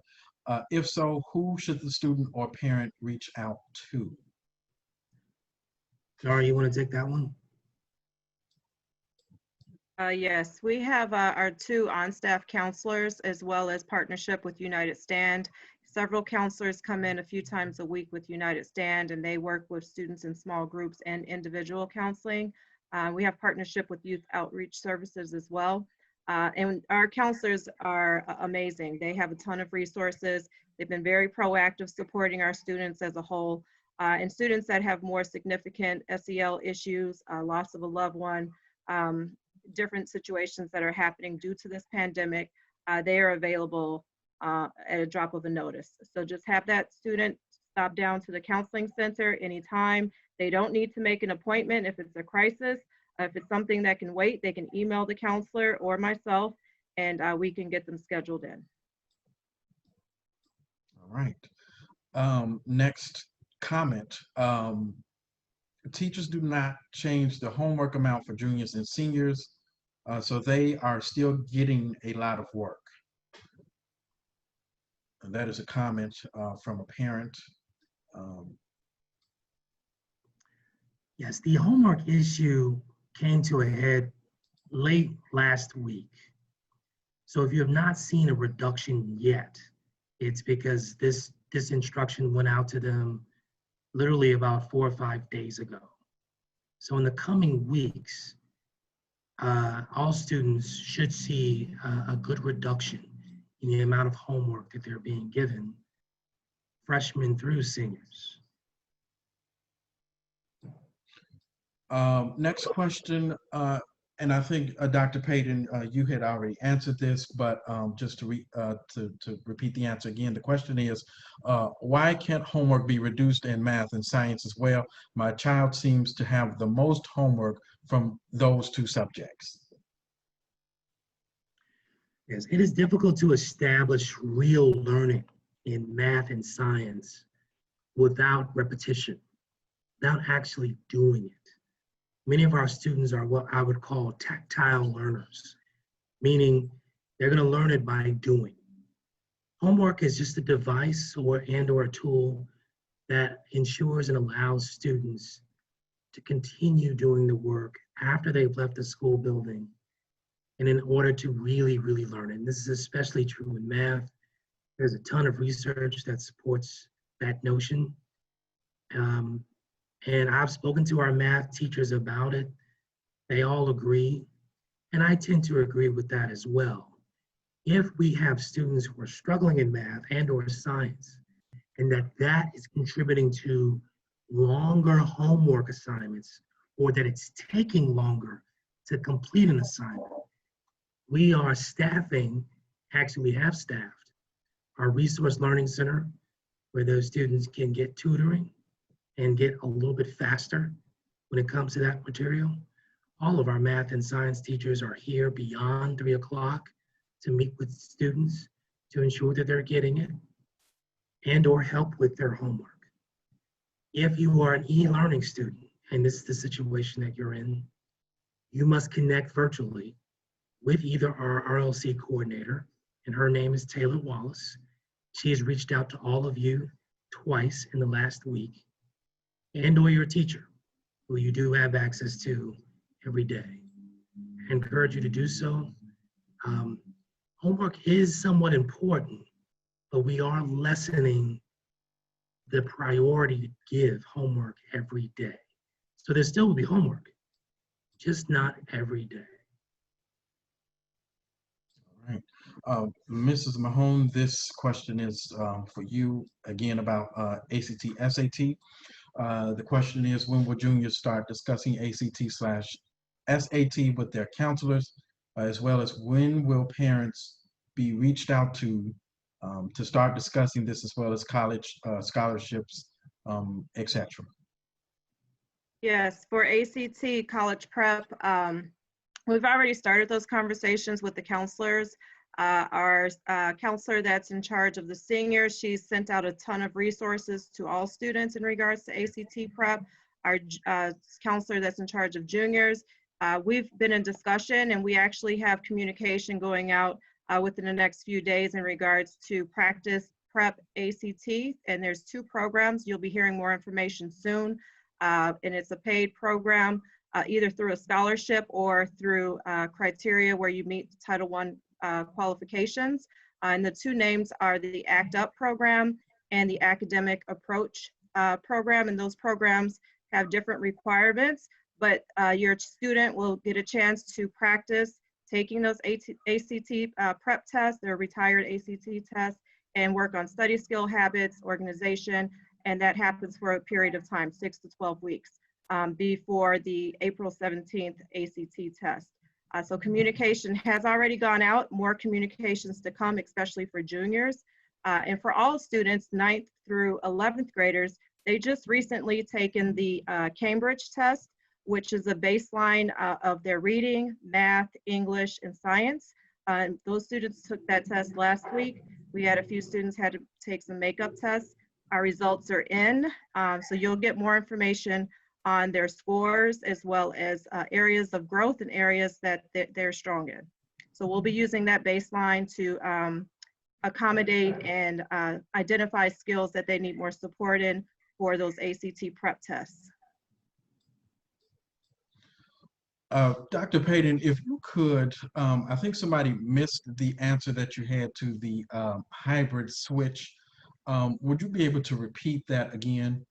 If so, who should the student or parent reach out to? Nora, you want to take that one? Yes, we have our 2 on-staff counselors as well as partnership with United Stand. Several counselors come in a few times a week with United Stand, and they work with students in small groups and individual counseling. We have partnership with Youth Outreach Services as well. And our counselors are amazing. They have a ton of resources. They've been very proactive supporting our students as a whole. And students that have more significant SEL issues, loss of a loved one, different situations that are happening due to this pandemic, they are available at a drop of a notice. So just have that student stop down to the counseling center anytime. They don't need to make an appointment if it's a crisis. If it's something that can wait, they can email the counselor or myself, and we can get them scheduled in. All right. Next comment. Teachers do not change the homework amount for juniors and seniors, so they are still getting a lot of work. And that is a comment from a parent. Yes, the homework issue came to a head late last week. So if you have not seen a reduction yet, it's because this instruction went out to them literally about 4 or 5 days ago. So in the coming weeks, all students should see a good reduction in the amount of homework that they're being given, freshmen through seniors. Next question, and I think Dr. Paden, you had already answered this, but just to repeat the answer again, the question is, why can't homework be reduced in math and science as well? My child seems to have the most homework from those 2 subjects. Yes, it is difficult to establish real learning in math and science without repetition, without actually doing it. Many of our students are what I would call tactile learners, meaning they're going to learn it by doing. Homework is just a device or a tool that ensures and allows students to continue doing the work after they've left the school building, and in order to really, really learn it. And this is especially true in math. There's a ton of research that supports that notion. And I've spoken to our math teachers about it. They all agree, and I tend to agree with that as well. If we have students who are struggling in math and or science, and that is contributing to longer homework assignments, or that it's taking longer to complete an assignment, we are staffing, actually we have staffed, our resource learning center, where those students can get tutoring and get a little bit faster when it comes to that material. All of our math and science teachers are here beyond 3 o'clock to meet with students to ensure that they're getting it and or help with their homework. If you are an e-learning student, and this is the situation that you're in, you must connect virtually with either our RLC coordinator, and her name is Taylor Wallace. She has reached out to all of you twice in the last week, and or your teacher, who you do have access to every day. I encourage you to do so. Homework is somewhat important, but we are lessening the priority to give homework every day. So there still will be homework, just not every day. All right. Mrs. Mahone, this question is for you again about ACT, SAT. The question is, when will juniors start discussing ACT/SAT with their counselors, as well as when will parents be reached out to start discussing this, as well as college scholarships, etc. Yes, for ACT college prep, we've already started those conversations with the counselors. Our counselor that's in charge of the seniors, she's sent out a ton of resources to all students in regards to ACT prep. Our counselor that's in charge of juniors, we've been in discussion, and we actually have communication going out within the next few days in regards to practice prep ACT. And there's 2 programs. You'll be hearing more information soon. And it's a paid program, either through a scholarship or through criteria where you meet Title I qualifications. And the 2 names are the ACT UP program and the Academic Approach program. And those programs have different requirements, but your student will get a chance to practice taking those ACT prep tests, their retired ACT tests, and work on study skill, habits, organization, and that happens for a period of time, 6 to 12 weeks, before the April 17th ACT test. So communication has already gone out, more communications to come, especially for juniors. And for all students, 9th through 11th graders, they just recently taken the Cambridge test, which is a baseline of their reading, math, English, and science. Those students took that test last week. We had a few students had to take some makeup tests. Our results are in, so you'll get more information on their scores, as well as areas of growth and areas that they're strong in. So we'll be using that baseline to accommodate and identify skills that they need more support in for those ACT prep tests. Dr. Paden, if you could, I think somebody missed the answer that you had to the hybrid switch. Would you be able to repeat that again?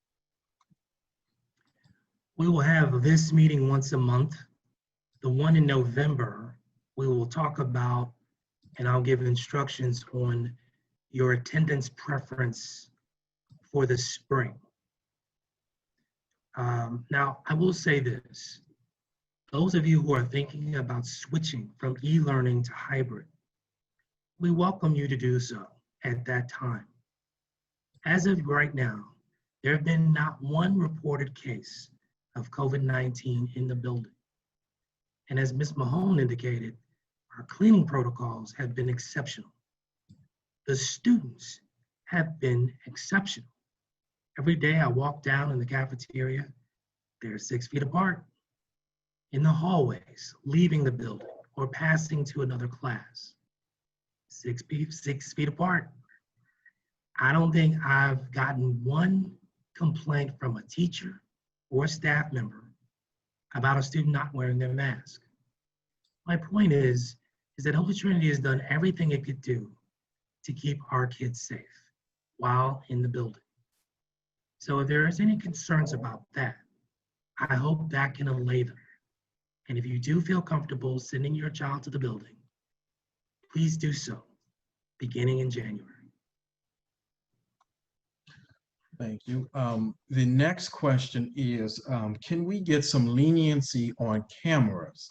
We will have this meeting once a month. The one in November, we will talk about, and I'll give instructions on your attendance preference for the spring. Now, I will say this. Those of you who are thinking about switching from e-learning to hybrid, we welcome you to do so at that time. As of right now, there have been not one reported case of COVID-19 in the building. And as Ms. Mahone indicated, our cleaning protocols have been exceptional. The students have been exceptional. Every day I walk down in the cafeteria, they're 6 feet apart. In the hallways, leaving the building or passing to another class, 6 feet apart. I don't think I've gotten one complaint from a teacher or staff member about a student not wearing their mask. My point is that Holy Trinity has done everything it could do to keep our kids safe while in the building. So if there is any concerns about that, I hope that can allay them. And if you do feel comfortable sending your child to the building, please do so, beginning in January. Thank you. The next question is, can we get some leniency on cameras?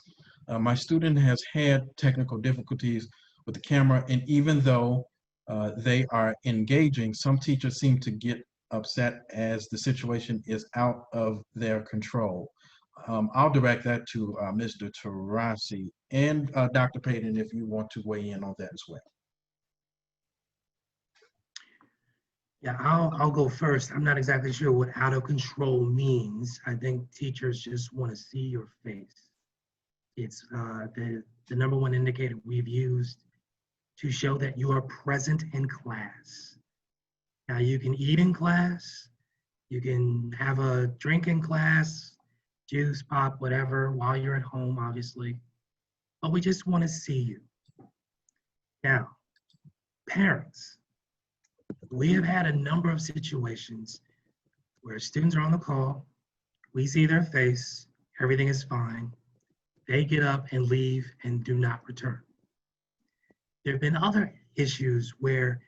My student has had technical difficulties with the camera, and even though they are engaging, some teachers seem to get upset as the situation is out of their control. I'll direct that to Mr. Tarasi and Dr. Paden if you want to weigh in on that as well. Yeah, I'll go first. I'm not exactly sure what out of control means. I think teachers just want to see your face. It's the number one indicator we've used to show that you are present in class. Now you can eat in class, you can have a drink in class, juice, pop, whatever, while you're at home, obviously, but we just want to see you. Now, parents, we have had a number of situations where students are on the call, we see their face, everything is fine, they get up and leave and do not return. There have been other issues where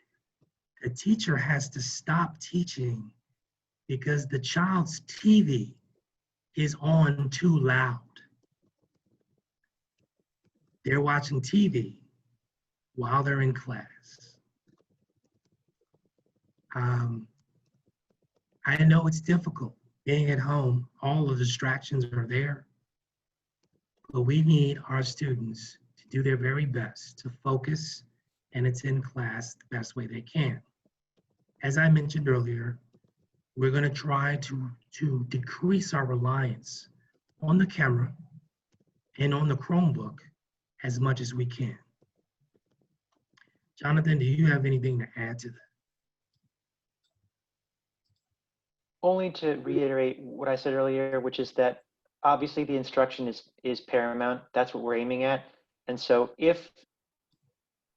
the teacher has to stop teaching because the child's TV is on too loud. They're watching TV while they're in class. I know it's difficult being at home, all the distractions are there, but we need our students to do their very best to focus and it's in class the best way they can. As I mentioned earlier, we're going to try to decrease our reliance on the camera and on the Chromebook as much as we can. Jonathan, do you have anything to add to that? Only to reiterate what I said earlier, which is that obviously the instruction is paramount. That's what we're aiming at. And so if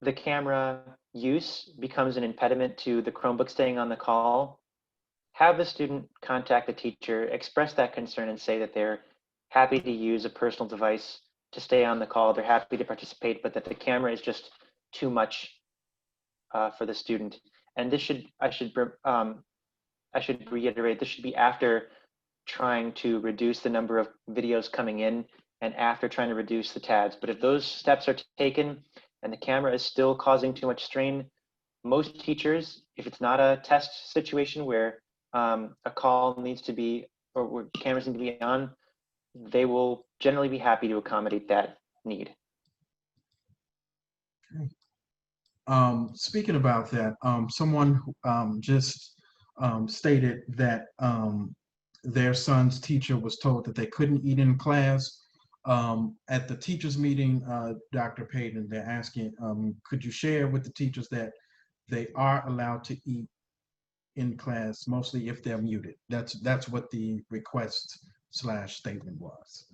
the camera use becomes an impediment to the Chromebook staying on the call, have the student contact the teacher, express that concern and say that they're happy to use a personal device to stay on the call. They're happy to participate, but that the camera is just too much for the student. And this I should reiterate, this should be after trying to reduce the number of videos coming in and after trying to reduce the tabs. But if those steps are taken and the camera is still causing too much strain, most teachers, if it's not a test situation where a call needs to be, or where cameras need to be on, they will generally be happy to accommodate that need. Okay. Speaking about that, someone just stated that their son's teacher was told that they couldn't eat in class. At the teachers meeting, Dr. Paden, they're asking, could you share with the teachers that they are allowed to eat in class, mostly if they're muted? That's what the request/statement was.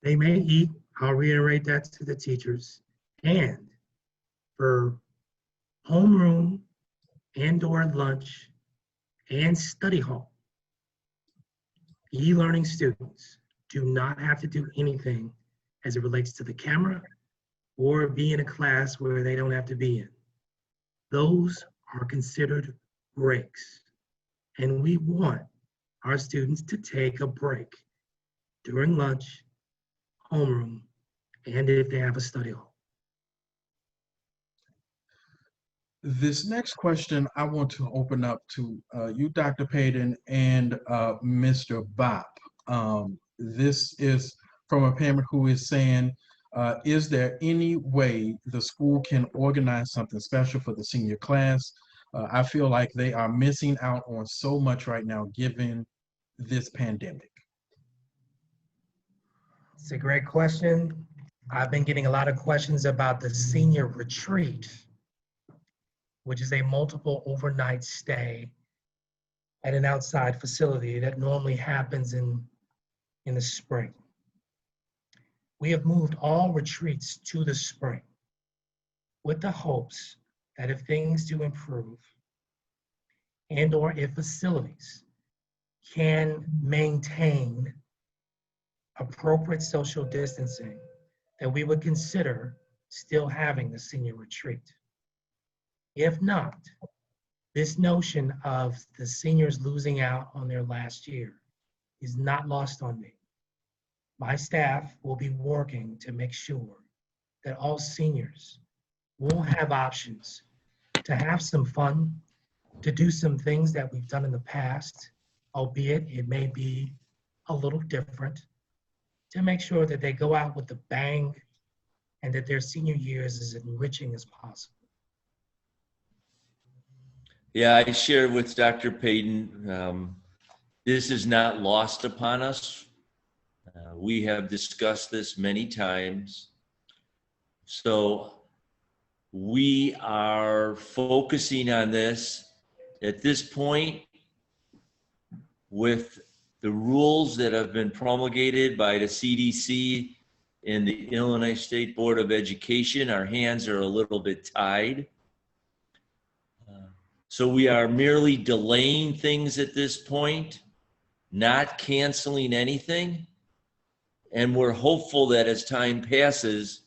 They may eat, I'll reiterate that to the teachers, and for homeroom and/or lunch and study hall, e-learning students do not have to do anything as it relates to the camera or be in a class where they don't have to be in. Those are considered breaks. And we want our students to take a break during lunch, homeroom, and if they have a study hall. This next question I want to open up to you, Dr. Paden, and Mr. Bop. This is from a parent who is saying, is there any way the school can organize something special for the senior class? I feel like they are missing out on so much right now given this pandemic. It's a great question. I've been getting a lot of questions about the senior retreat, which is a multiple overnight stay at an outside facility that normally happens in the spring. We have moved all retreats to the spring with the hopes that if things do improve and/or if facilities can maintain appropriate social distancing, that we would consider still having the senior retreat. If not, this notion of the seniors losing out on their last year is not lost on me. My staff will be working to make sure that all seniors will have options to have some fun, to do some things that we've done in the past, albeit it may be a little different, to make sure that they go out with a bang and that their senior year is as enriching as possible. Yeah, I share with Dr. Paden. This is not lost upon us. We have discussed this many times. So we are focusing on this at this point with the rules that have been promulgated by the CDC and the Illinois State Board of Education. Our hands are a little bit tied. So we are merely delaying things at this point, not canceling anything. And we're hopeful that as time passes,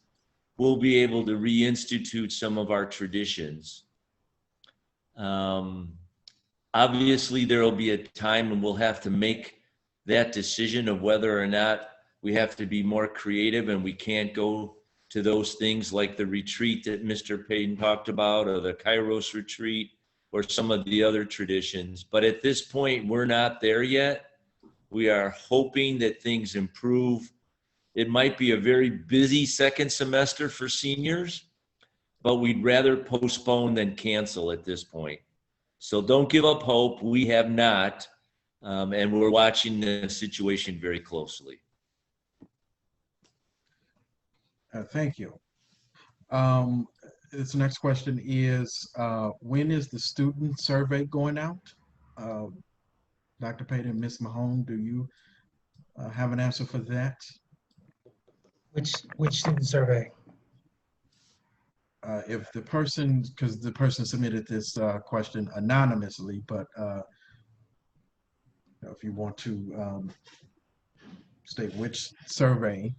we'll be able to reinstitute some of our traditions. Obviously, there will be a time when we'll have to make that decision of whether or not we have to be more creative and we can't go to those things like the retreat that Mr. Paden talked about, or the Kairos retreat, or some of the other traditions. But at this point, we're not there yet. We are hoping that things improve. It might be a very busy second semester for seniors, but we'd rather postpone than cancel at this point. So don't give up hope. We have not, and we're watching the situation very closely. Thank you. This next question is, when is the student survey going out? Dr. Paden, Ms. Mahone, do you have an answer for that? Which student survey? If the person, because the person submitted this question anonymously, but if you want to state which survey,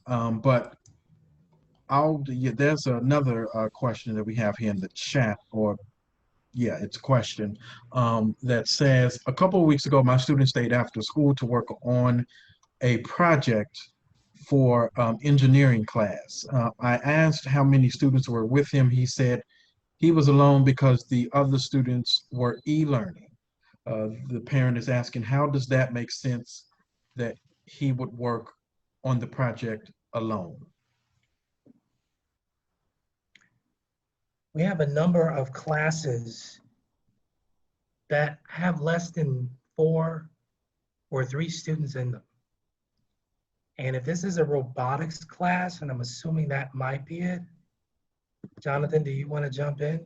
but there's another question that we have here in the chat, or it's a question that says, a couple of weeks ago, my student stayed after school to work on a project for engineering class. I asked how many students were with him. He said he was alone because the other students were e-learning. The parent is asking, how does that make sense that he would work on the project alone? We have a number of classes that have less than 4 or 3 students in them. And if this is a robotics class, and I'm assuming that might be it, Jonathan, do you want to jump in?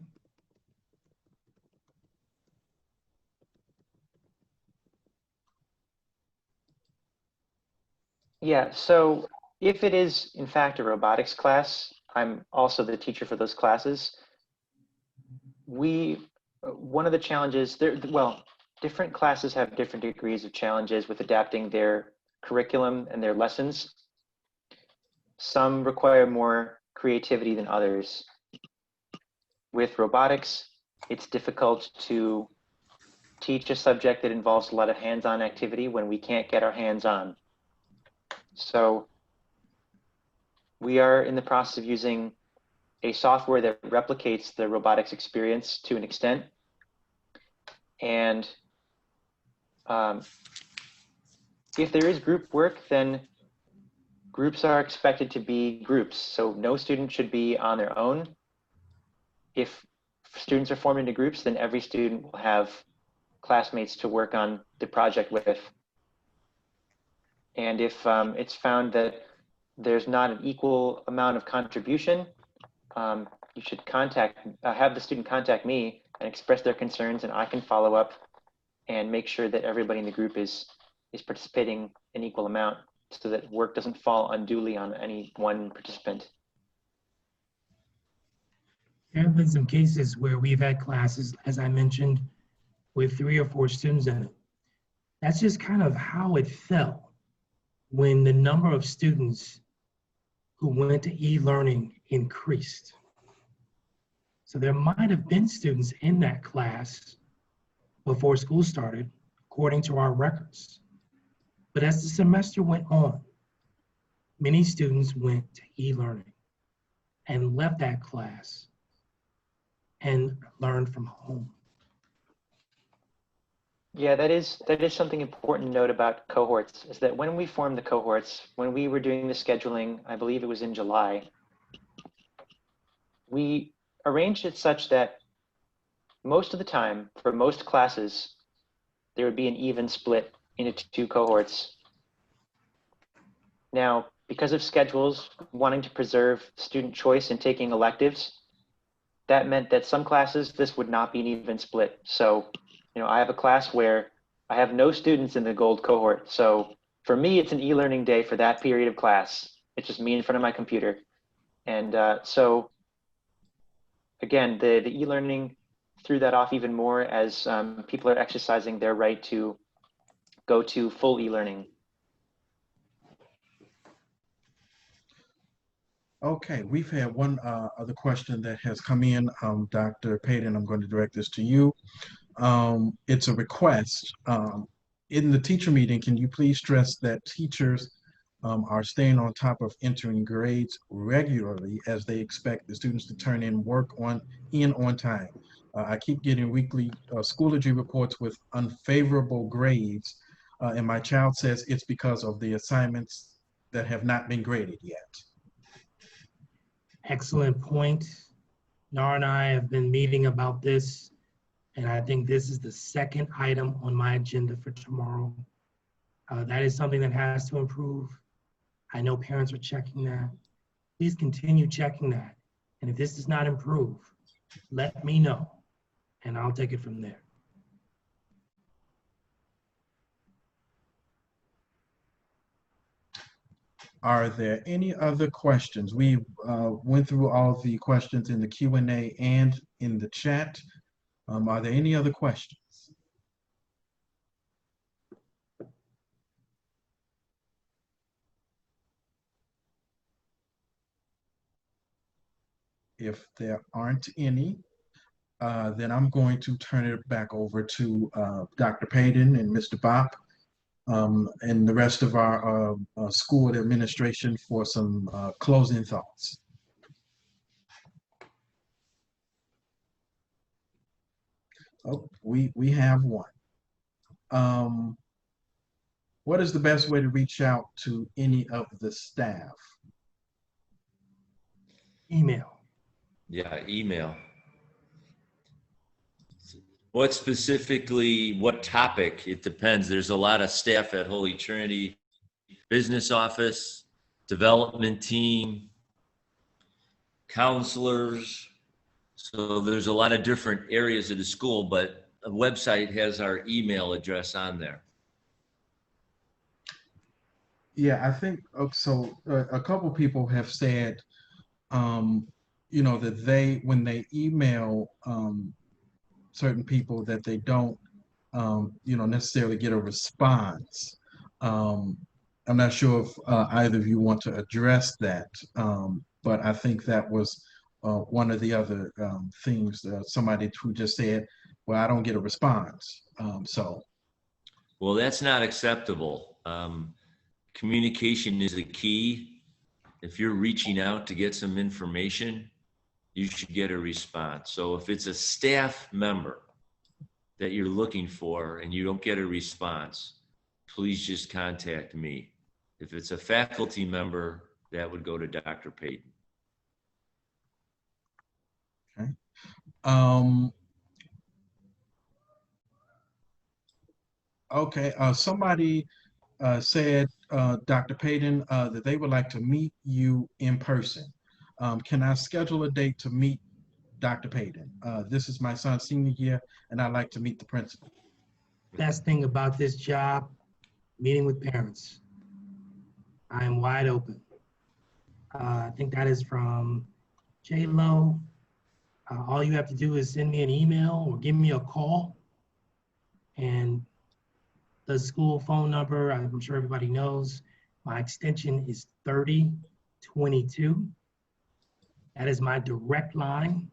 Yeah, so if it is in fact a robotics class, I'm also the teacher for those classes. One of the challenges different classes have different degrees of challenges with adapting their curriculum and their lessons. Some require more creativity than others. With robotics, it's difficult to teach a subject that involves a lot of hands-on activity when we can't get our hands on. So we are in the process of using a software that replicates the robotics experience to an extent. And if there is group work, then groups are expected to be groups. So no student should be on their own. If students are formed into groups, then every student will have classmates to work on the project with. And if it's found that there's not an equal amount of contribution, you should have the student contact me and express their concerns, and I can follow up and make sure that everybody in the group is participating an equal amount so that work doesn't fall unduly on any one participant. There have been some cases where we've had classes, as I mentioned, with 3 or 4 students in it. That's just kind of how it fell when the number of students who went to e-learning increased. So there might have been students in that class before school started, according to our records. But as the semester went on, many students went to e-learning and left that class and learned from home. Yeah, that is something important to note about cohorts, is that when we formed the cohorts, when we were doing the scheduling, I believe it was in July, we arranged it such that most of the time, for most classes, there would be an even split into two cohorts. Now, because of schedules, wanting to preserve student choice in taking electives, that meant that some classes, this would not be an even split. So, I have a class where I have no students in the gold cohort. So for me, it's an e-learning day for that period of class. It's just me in front of my computer. And so again, the e-learning threw that off even more as people are exercising their right to go to full e-learning. Okay, we've had one other question that has come in. Dr. Paden, I'm going to direct this to you. It's a request. In the teacher meeting, can you please stress that teachers are staying on top of entering grades regularly as they expect the students to turn in work on time. I keep getting weekly Schoology reports with unfavorable grades, and my child says it's because of the assignments that have not been graded yet. Excellent point. Nara and I have been meeting about this, and I think this is the second item on my agenda for tomorrow. That is something that has to improve. I know parents are checking that. Please continue checking that. And if this does not improve, let me know, and I'll take it from there. Are there any other questions? We went through all the questions in the Q&A and in the chat. Are there any other questions? If there aren't any, then I'm going to turn it back over to Dr. Paden and Mr. Bopp and the rest of our school administration for some closing thoughts. Oh, we have one. What is the best way to reach out to any of the staff? Email. Yeah, email. What specifically, what topic? It depends. There's a lot of staff at Holy Trinity, business office, development team, counselors. So there's a lot of different areas of the school, but a website has our email address on there. Yeah, I think so. A couple people have said, that when they email certain people, that they don't, necessarily get a response. I'm not sure if either of you want to address that, but I think that was one of the other things. Somebody who just said, "Well, I don't get a response." Well, that's not acceptable. Communication is the key. If you're reaching out to get some information, you should get a response. So if it's a staff member that you're looking for and you don't get a response, please just contact me. If it's a faculty member, that would go to Dr. Paden. Okay. Somebody said, Dr. Paden, that they would like to meet you in person. Can I schedule a date to meet Dr. Paden? This is my son's senior year, and I'd like to meet the principal. Best thing about this job, meeting with parents. I am wide open. I think that is from J-Lo. All you have to do is send me an email or give me a call. And the school phone number, I'm sure everybody knows, my extension is 30 22. That is my direct line.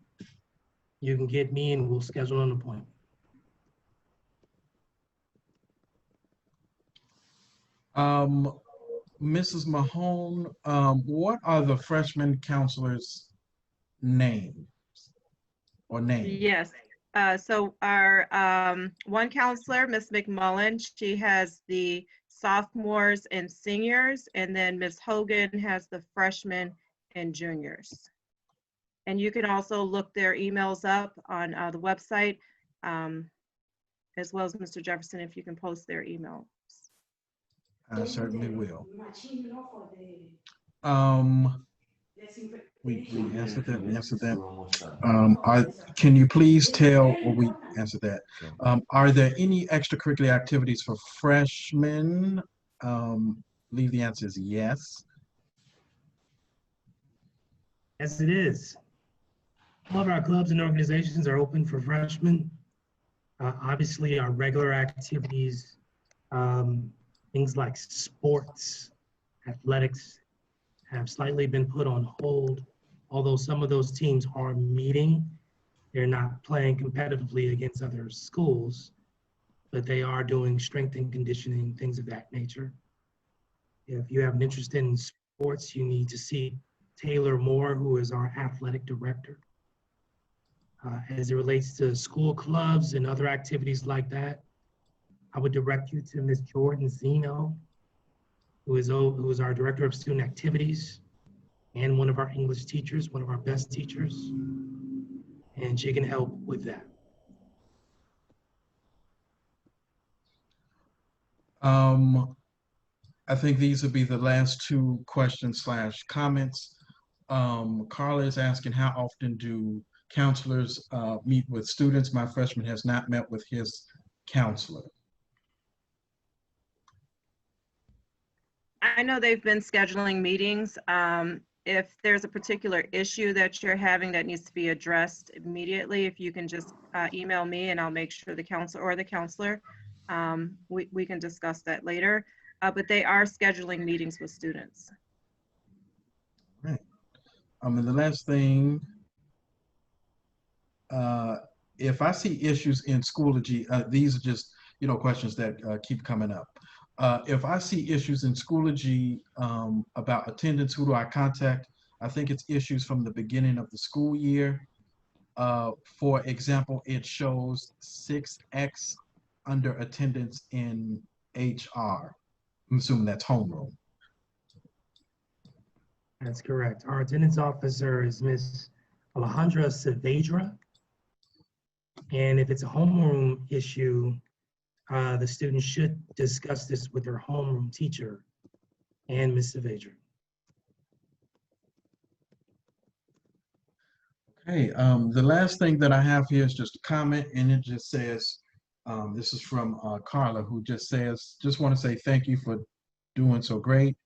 You can get me and we'll schedule an appointment. Mrs. Mahone, what are the freshman counselors' names or names? Yes. So our one counselor, Miss McMullen, she has the sophomores and seniors, and then Miss Hogan has the freshmen and juniors. And you can also look their emails up on the website, as well as Mr. Jefferson, if you can post their email. I certainly will. We answered that. We answered that. Can you please tell? Well, we answered that. Are there any extracurricular activities for freshmen? Believe the answer is yes. Yes, it is. All of our clubs and organizations are open for freshmen. Obviously, our regular activities, things like sports, athletics, have slightly been put on hold. Although some of those teams are meeting, they're not playing competitively against other schools, but they are doing strength and conditioning, things of that nature. If you have an interest in sports, you need to see Taylor Moore, who is our athletic director. As it relates to school clubs and other activities like that, I would direct you to Ms. Jordan Zeno, who is our director of student activities and one of our English teachers, one of our best teachers, and she can help with that. I think these would be the last two questions / comments. Carla is asking, how often do counselors meet with students? My freshman has not met with his counselor. I know they've been scheduling meetings. If there's a particular issue that you're having that needs to be addressed immediately, if you can just email me and I'll make sure the counselor or the counselor, we can discuss that later. But they are scheduling meetings with students. Right. And the last thing, if I see issues in Schoology, these are just, questions that keep coming up. If I see issues in Schoology about attendance, who do I contact? I think it's issues from the beginning of the school year. For example, it shows 6X under attendance in HR. I'm assuming that's homeroom. That's correct. Our attendance officer is Ms. Alejandra Saavedra. And if it's a homeroom issue, the student should discuss this with their homeroom teacher and Ms. Saavedra. Okay, the last thing that I have here is just a comment, and it just says, this is from Carla, who just says, just want to say thank you for doing so great.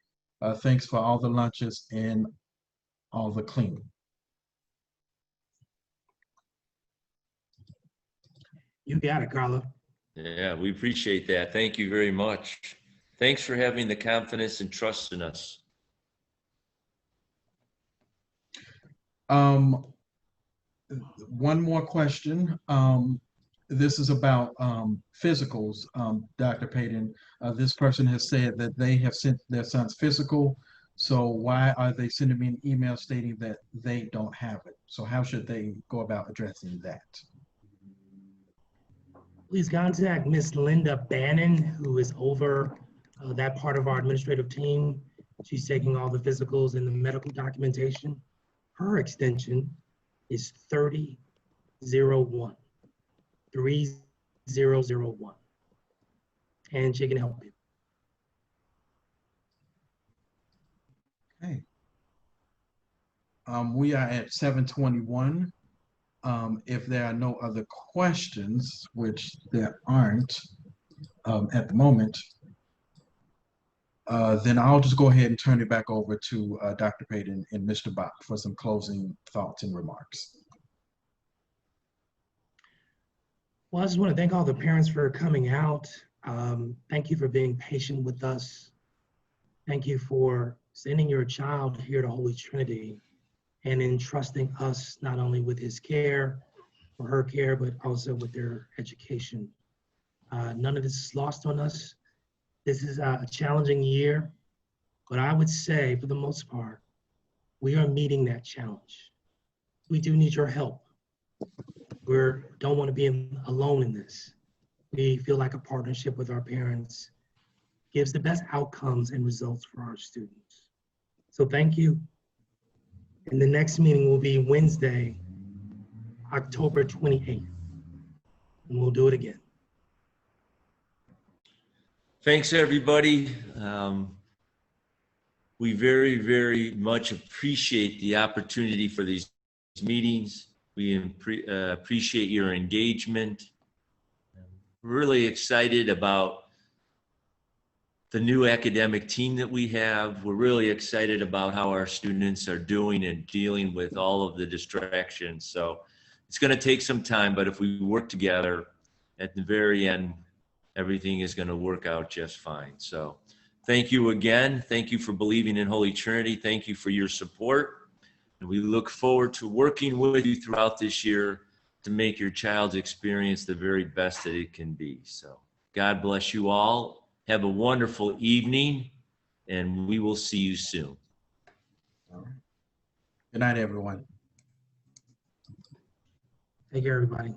Thanks for all the lunches and all the cleaning. You got it, Carla. Yeah, we appreciate that. Thank you very much. Thanks for having the confidence and trust in us. One more question. This is about physicals, Dr. Paden. This person has said that they have sent their son's physical. So why are they sending me an email stating that they don't have it? So how should they go about addressing that? Please contact Miss Linda Bannon, who is over that part of our administrative team. She's taking all the physicals and the medical documentation. Her extension is 3001, 3001. And she can help you. Okay. We are at 7:21. If there are no other questions, which there aren't at the moment, then I'll just go ahead and turn it back over to Dr. Paden and Mr. Bach for some closing thoughts and remarks. Well, I just want to thank all the parents for coming out. Thank you for being patient with us. Thank you for sending your child here to Holy Trinity and entrusting us not only with his care or her care, but also with their education. None of this is lost on us. This is a challenging year, but I would say for the most part, we are meeting that challenge. We do need your help. We don't want to be alone in this. We feel like a partnership with our parents gives the best outcomes and results for our students. So thank you. And the next meeting will be Wednesday, October 28th. And we'll do it again. Thanks, everybody. We very, very much appreciate the opportunity for these meetings. We appreciate your engagement. Really excited about the new academic team that we have. We're really excited about how our students are doing and dealing with all of the distractions. So it's going to take some time, but if we work together at the very end, everything is going to work out just fine. So thank you again. Thank you for believing in Holy Trinity. Thank you for your support. And we look forward to working with you throughout this year to make your child's experience the very best that it can be. So God bless you all. Have a wonderful evening, and we will see you soon. All right. Good night, everyone. Take care, everybody.